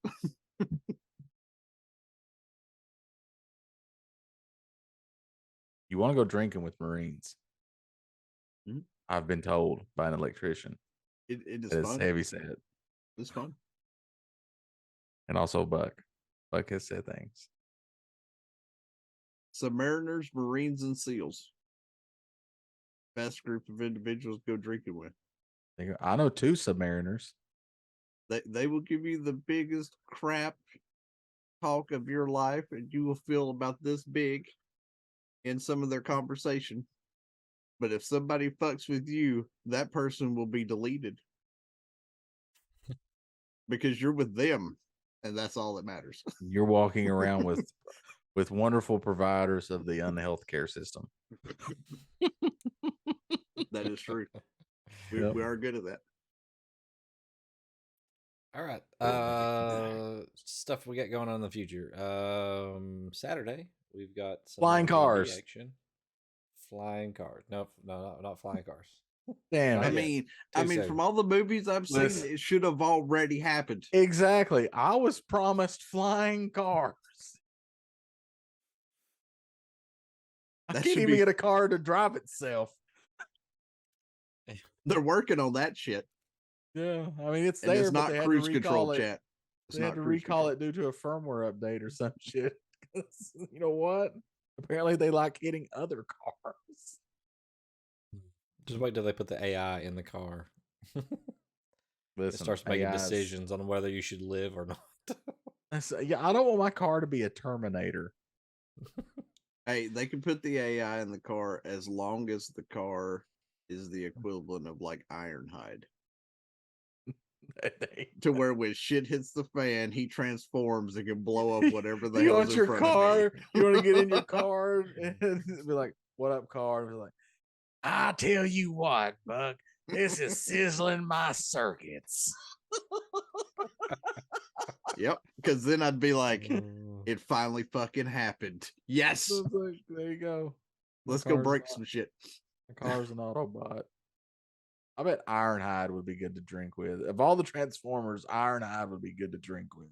You want to go drinking with Marines? Mm-hmm. I've been told by an electrician. It is fun. Heavy set. It's fun. And also Buck. Buck has said things. Submariners, Marines, and SEALs. Best group of individuals to go drinking with. I know 2 Submariners. They will give you the biggest crap talk of your life, and you will feel about this big in some of their conversation. But if somebody fucks with you, that person will be deleted because you're with them, and that's all that matters. You're walking around with wonderful providers of the unhealth care system. That is true. We are good at that. All right. Stuff we got going on in the future. Saturday we've got some flying cars action. Flying cars. No, not flying cars. Damn. I mean, from all the movies I've seen, it should have already happened. Exactly. I was promised flying cars. I can't even get a car to drive itself. They're working on that shit. Yeah, I mean it's there, it's but not cruise control, chat. They had to recall it due to a firmware update or some shit. You know what? Apparently, they like hitting other cars. Just wait till they put the AI in the car. Listen, it starts making decisions on whether you should live or not. Yeah, I don't want my car to be a Terminator. Hey, they can put the AI in the car as long as the car is the equivalent of like Ironhide. To where when shit hits the fan, he transforms and can blow up whatever the hell's in front of me. You want to get in your car and be like, "What up, car?" And be like, "I tell you what, Buck, this is sizzling my circuits." Yep, because then I'd be like, "It finally fucking happened." Yes, like, there you go. Let's go break some shit. The car's an Autobot. I bet Ironhide would be good to drink with. Of all the Transformers, Ironhide would be good to drink with.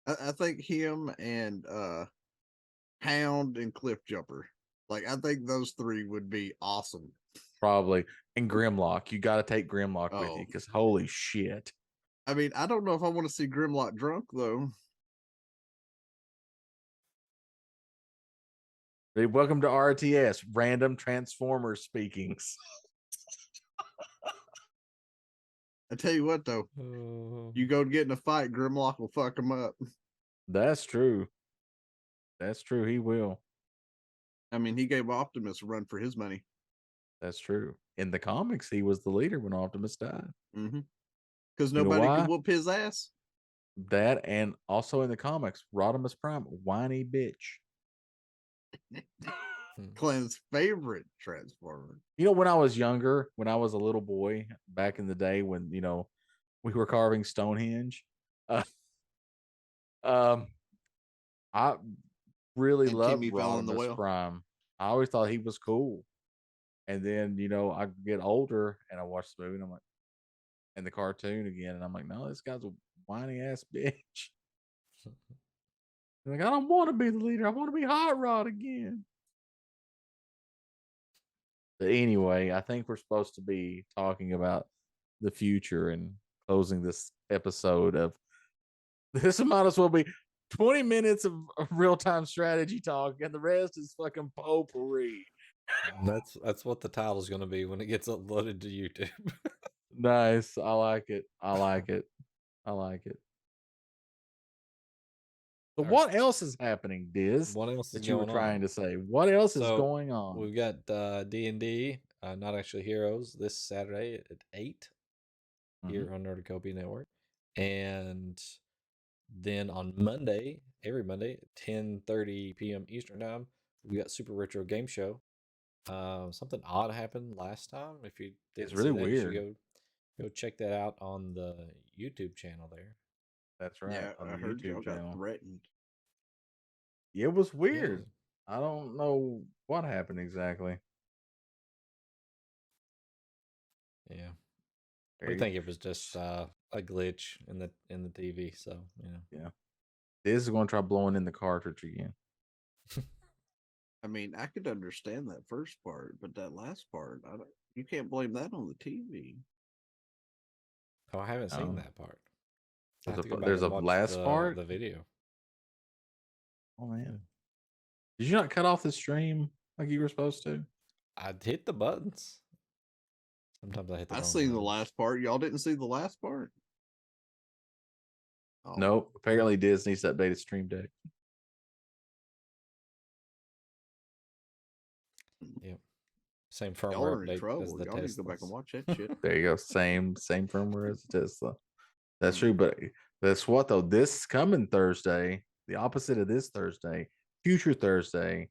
I think him and Hound and Cliffjumper. Like, I think those 3 would be awesome. Probably. And Grimlock. You got to take Grimlock with you because holy shit. I mean, I don't know if I want to see Grimlock drunk, though. Hey, welcome to RTS, Random Transformers Speakings. I tell you what, though. You go get in a fight, Grimlock will fuck him up. That's true. That's true. He will. I mean, he gave Optimus a run for his money. That's true. In the comics, he was the leader when Optimus died. Mm-hmm. Because nobody can whoop his ass. That, and also in the comics, Rodimus Prime, whiny bitch. Clint's favorite Transformer. You know, when I was younger, when I was a little boy back in the day, when we were carving Stonehenge, I really loved Rodimus Prime. I always thought he was cool. And then I get older and I watch the movie and I'm like, and the cartoon again, and I'm like, no, this guy's a whiny ass bitch. Like, I don't want to be the leader. I want to be Hot Rod again. But anyway, I think we're supposed to be talking about the future and closing this episode of this. Might as well be 20 minutes of real-time strategy talk, and the rest is fucking potpourri. That's what the title's going to be when it gets uploaded to YouTube. Nice. I like it. I like it. I like it. But what else is happening, Diz? What else that you were trying to say? What else is going on? We've got D&D, Not Actually Heroes, this Saturday at 8 here on Nerdacopia Network. And then on Monday, every Monday, 10:30 p.m. Eastern Time, we got Super Retro Game Show. Something odd happened last time. If you didn't it's really see that, weird. you should go check that out on the YouTube channel there. That's right. Yeah, on the I heard YouTube y'all channel. got threatened. It was weird. Yeah. I don't know what happened exactly. Yeah. We think it was just a glitch in the TV. So yeah. This is going to try blowing in the cartridge again. I mean, I could understand that first part, but that last part, you can't blame that on the TV. Oh, I haven't seen that part. There's a last part? The video. Oh, man. Did you not cut off the stream like you were supposed to? I hit the buttons. Sometimes I hit the wrong seen buttons. The last part. Y'all didn't see the last part? Oh. Nope. Apparently Disney's updated Stream Deck. Yep. Same firmware update as the Tesla. Y'all need to go back and watch that shit. There you go. Same firmware as the Tesla. That's true, but that's what though. This coming Thursday, the opposite of this Thursday, future Thursday,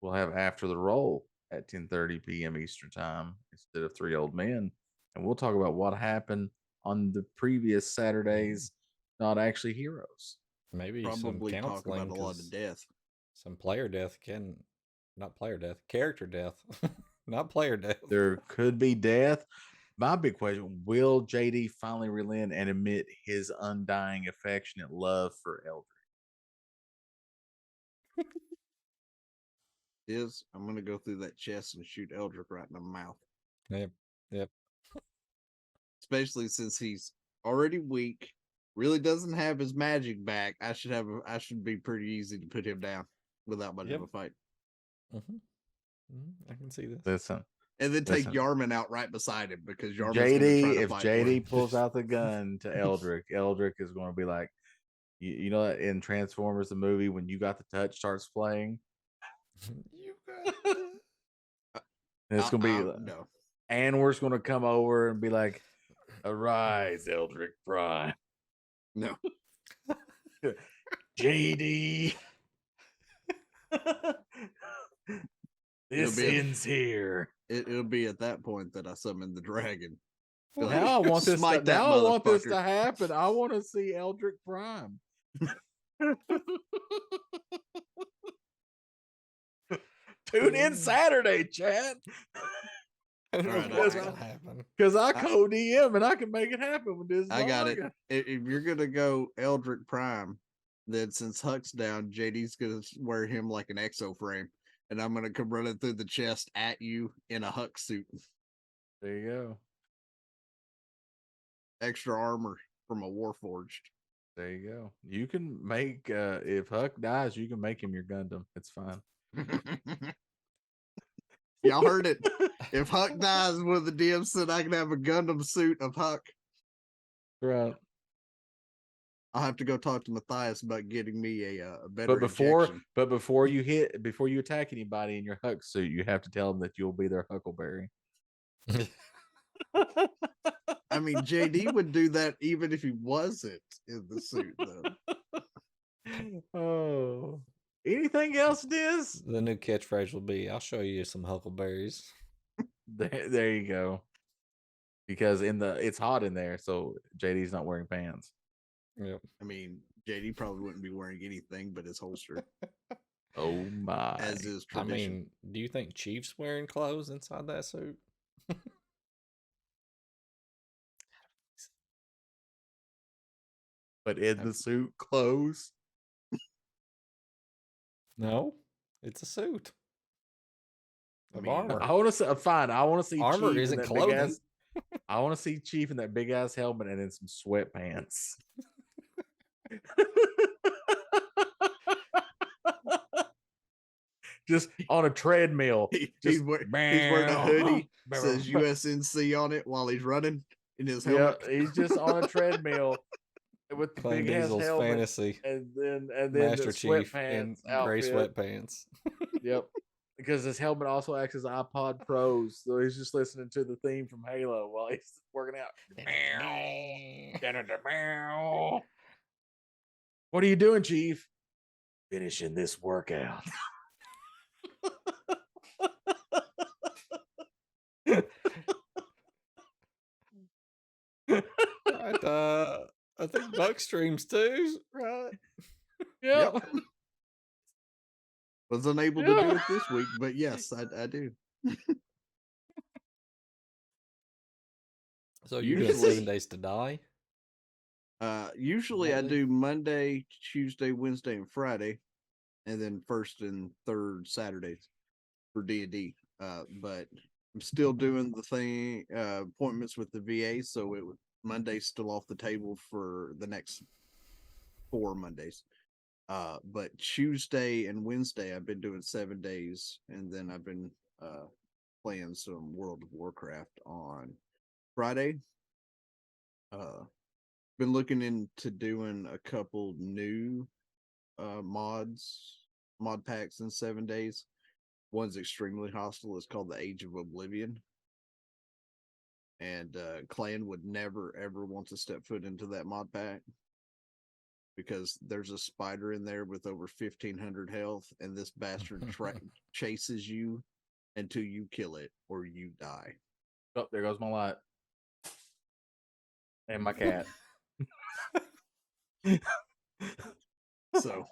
we'll have After the Roll at 10:30 p.m. Eastern Time instead of Three Old Men, and we'll talk about what happened on the previous Saturdays. Not Actually Heroes. Maybe probably some talk about a lot of death. Some player death character death, not player death. There could be death. My big question, will JD finally relent and admit his undying affectionate love for Eldrick? I'm going to go through that chest and shoot Eldrick right in the mouth. Yep. Especially since he's already weak, really doesn't have his magic back. I should be pretty easy to put him down without much of a fight. I can see this. Listen. And then take Yarman out right beside him because Yarman's JD, if JD pulls out the gun to Eldrick, Eldrick is going to be like, you know, in Transformers, the movie, when You Got the Touch starts playing. You got it's going to be no. Anwar's going to come over and be like, "Arise, Eldrick Prime." No. JD. This ends here. It'll be at that point that I summon the dragon. Now I want this. Now I want this to happen. I want to see Eldrick Prime. Tune in Saturday, chat. Because I code DM and I can make it happen with this. I got it. If you're gonna go Eldrick Prime, then since Huck's down, JD's gonna wear him like an exo frame. And I'm going to come running through the chest at you in a Huck suit. There you go. Extra armor from a Warforged. There you go. You can make, if Huck dies, you can make him your Gundam. It's fine. Y'all heard it. If Huck dies, one of the DMs said I can have a Gundam suit of Huck. Right. I'll have to go talk to Matthias about getting me a better. But before you attack anybody in your Huck suit, you have to tell them that you'll be their Huckleberry. I mean, JD would do that even if he wasn't in the suit, though. Oh, anything else, Diz? The new catchphrase will be, "I'll show you some huckleberries." There you go. Because it's hot in there, so JD's not wearing pants. Yep. I mean, JD probably wouldn't be wearing anything but his holster. Oh my! As is tradition. I mean, do you think Chief's wearing clothes inside that suit? But in the suit clothes? No, it's a suit of armor. I want to see. Fine. I want to see armor Chief isn't in that clothing. big ass. I want to see Chief in that big ass helmet and in some sweatpants. Just on a treadmill. He's wearing a hoodie, says USNC on it while he's running in his helmet. Yeah, he's just on a treadmill with the Clan big ass Diesel's helmet, fantasy, and then Master the Chief in sweatpants gray outfit. sweatpants. Yep, because his helmet also acts as iPod Pros, so he's just listening to the theme from Halo while he's working out. What are you doing, Chief? Finishing this workout. Right, I think Buck streams too, right? Yep. Was unable to do it this week, but yes, I do. So you're doing 7 Days to Die? Usually I do Monday, Tuesday, Wednesday, and Friday, and then first and third Saturdays for D&D. But I'm still doing the thing, appointments with the VA, so Monday's still off the table for the next 4 Mondays. But Tuesday and Wednesday I've been doing 7 days, and then I've been playing some World of Warcraft on Friday. Been looking into doing a couple new mod packs in 7 days. One's extremely hostile. It's called the Age of Oblivion. And Clan would never ever want to step foot into that mod pack because there's a spider in there with over 1,500 health, and this bastard chases you until you kill it or you die. Oh, there goes my light. And my cat. So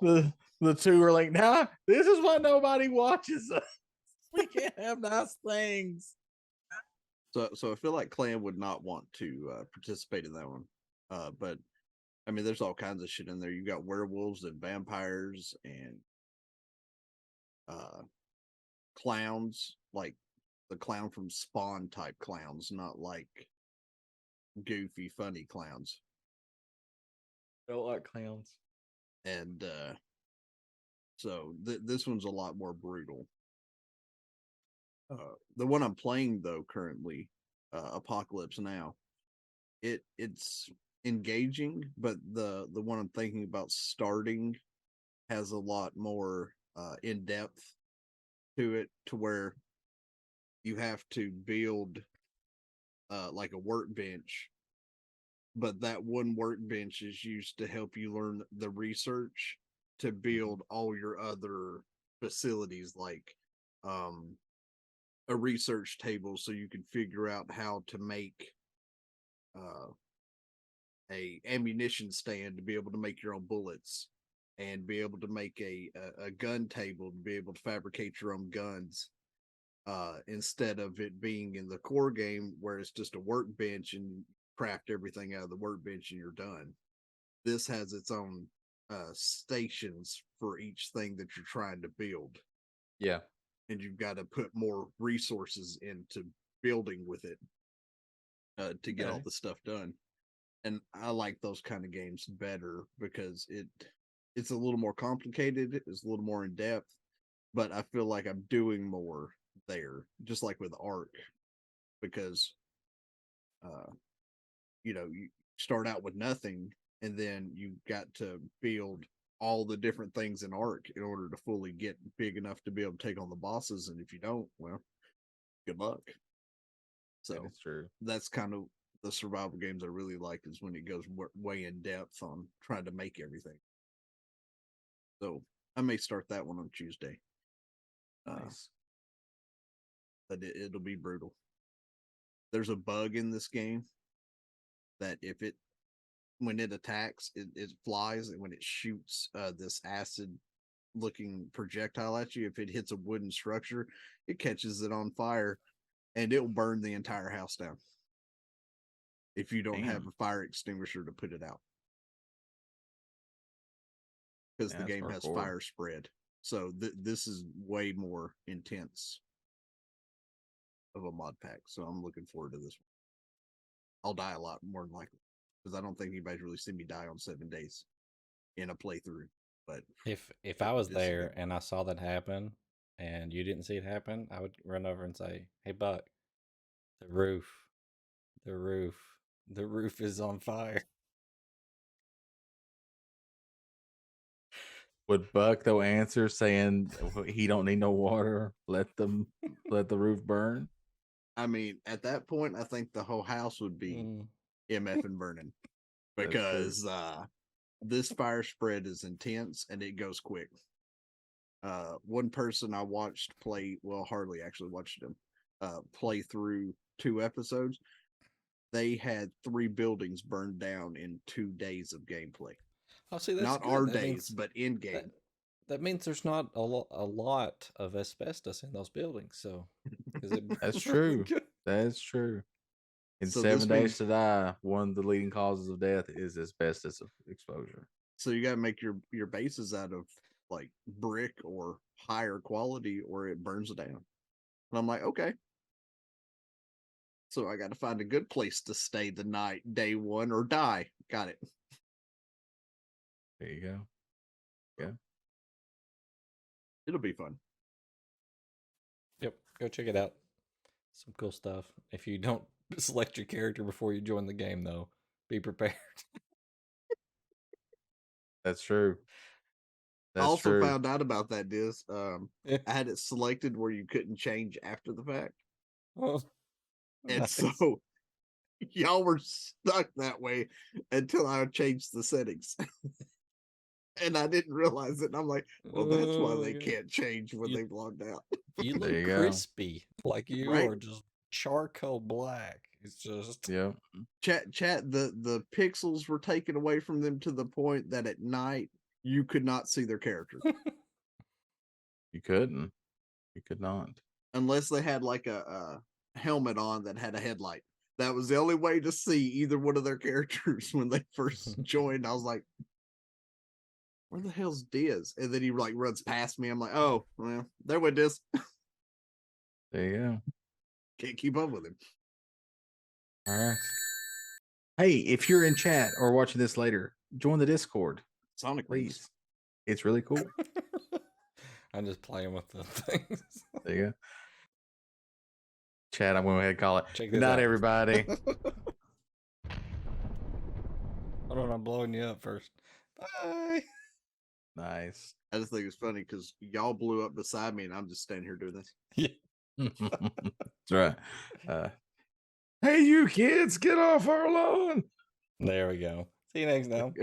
the two are like, nah, this is why nobody watches us. We can't have nice things. So I feel like Clan would not want to participate in that one. But I mean, there's all kinds of shit in there. You got werewolves and vampires and clowns, like the clown from Spawn type clowns, not like goofy, funny clowns. I don't like clowns. And so this one's a lot more brutal. The one I'm playing though currently, Apocalypse Now, it's engaging, but the one I'm thinking about starting has a lot more in depth to it, to where you have to build like a workbench, but that one workbench is used to help you learn the research to build all your other facilities, like a research table so you can figure out how to make a ammunition stand to be able to make your own bullets, and be able to make a gun table to be able to fabricate your own guns, instead of it being in the core game where it's just a workbench and craft everything out of the workbench and you're done. This has its own stations for each thing that you're trying to build. Yeah. And you've got to put more resources into building with it to get all the stuff done. And I like those kind of games better because it's a little more complicated, it's a little more in depth, but I feel like I'm doing more there, just like with Ark, because you start out with nothing, and then you got to build all the different things in Ark in order to fully get big enough to be able to take on the bosses. And if you don't, well, good luck. So that's true. That's kind of the survival games I really like is when it goes way in depth on trying to make everything. So I may start that one on Tuesday. Nice. But it'll be brutal. There's a bug in this game that when it attacks, it flies, and when it shoots this acid looking projectile at you, if it hits a wooden structure, it catches it on fire and it'll burn the entire house down if you don't have a fire extinguisher to put it out, because the game has fire spread. So this is way more intense of a mod pack, so I'm looking forward to this one. I'll die a lot more than likely, because I don't think anybody's really seen me die on 7 days in a playthrough. But if I was there and I saw that happen and you didn't see it happen, I would run over and say, "Hey, Buck, the roof is on fire." Would Buck though answer saying he don't need no water? Let the roof burn. I mean, at that point, I think the whole house would be MF and burning, because this fire spread is intense and it goes quick. One person I watched play, well, hardly actually watched him play through 2 episodes. They had 3 buildings burned down in 2 days of gameplay. Oh, see, that's not good. our days, but in game. That means there's not a lot of asbestos in those buildings. So that's true. That's true. In so 7 days to die, one of the leading causes of death is asbestos exposure. So you got to make your bases out of like brick or higher quality, or it burns down. And I'm like, okay. So I got to find a good place to stay the night, day 1, or die. Got it. There you go. Yeah. It'll be fun. Yep. Go check it out. Some cool stuff. If you don't select your character before you join the game, though, be prepared. That's true. I also found out about that, Diz. I had it selected where you couldn't change after the fact. Oh, and nice. So y'all were stuck that way until I changed the settings. And I didn't realize it. And I'm like, well, that's why they can't change when they've logged out. You look crispy. Like you are just charcoal black. It's just Chat, the pixels were taken away from them to the point that at night you could not see their character. You couldn't. You could not. Unless they had like a helmet on that had a headlight. That was the only way to see either one of their characters when they first joined. I was like, where the hell's Diz? And then he like runs past me. I'm like, oh, well, there went Diz. There you go. Can't keep up with him. All right. Hey, if you're in chat or watching this later, join the Discord. Sonic, please. It's really cool. I'm just playing with the things. There you go. Chat, I'm going to go ahead and call it. Good night, everybody. Hold on, I'm blowing you up first. Bye. Nice. I just think it's funny because y'all blew up beside me and I'm just standing here doing this. Yeah. That's right. Hey, you kids, get off our lawn. There we go. See you next time.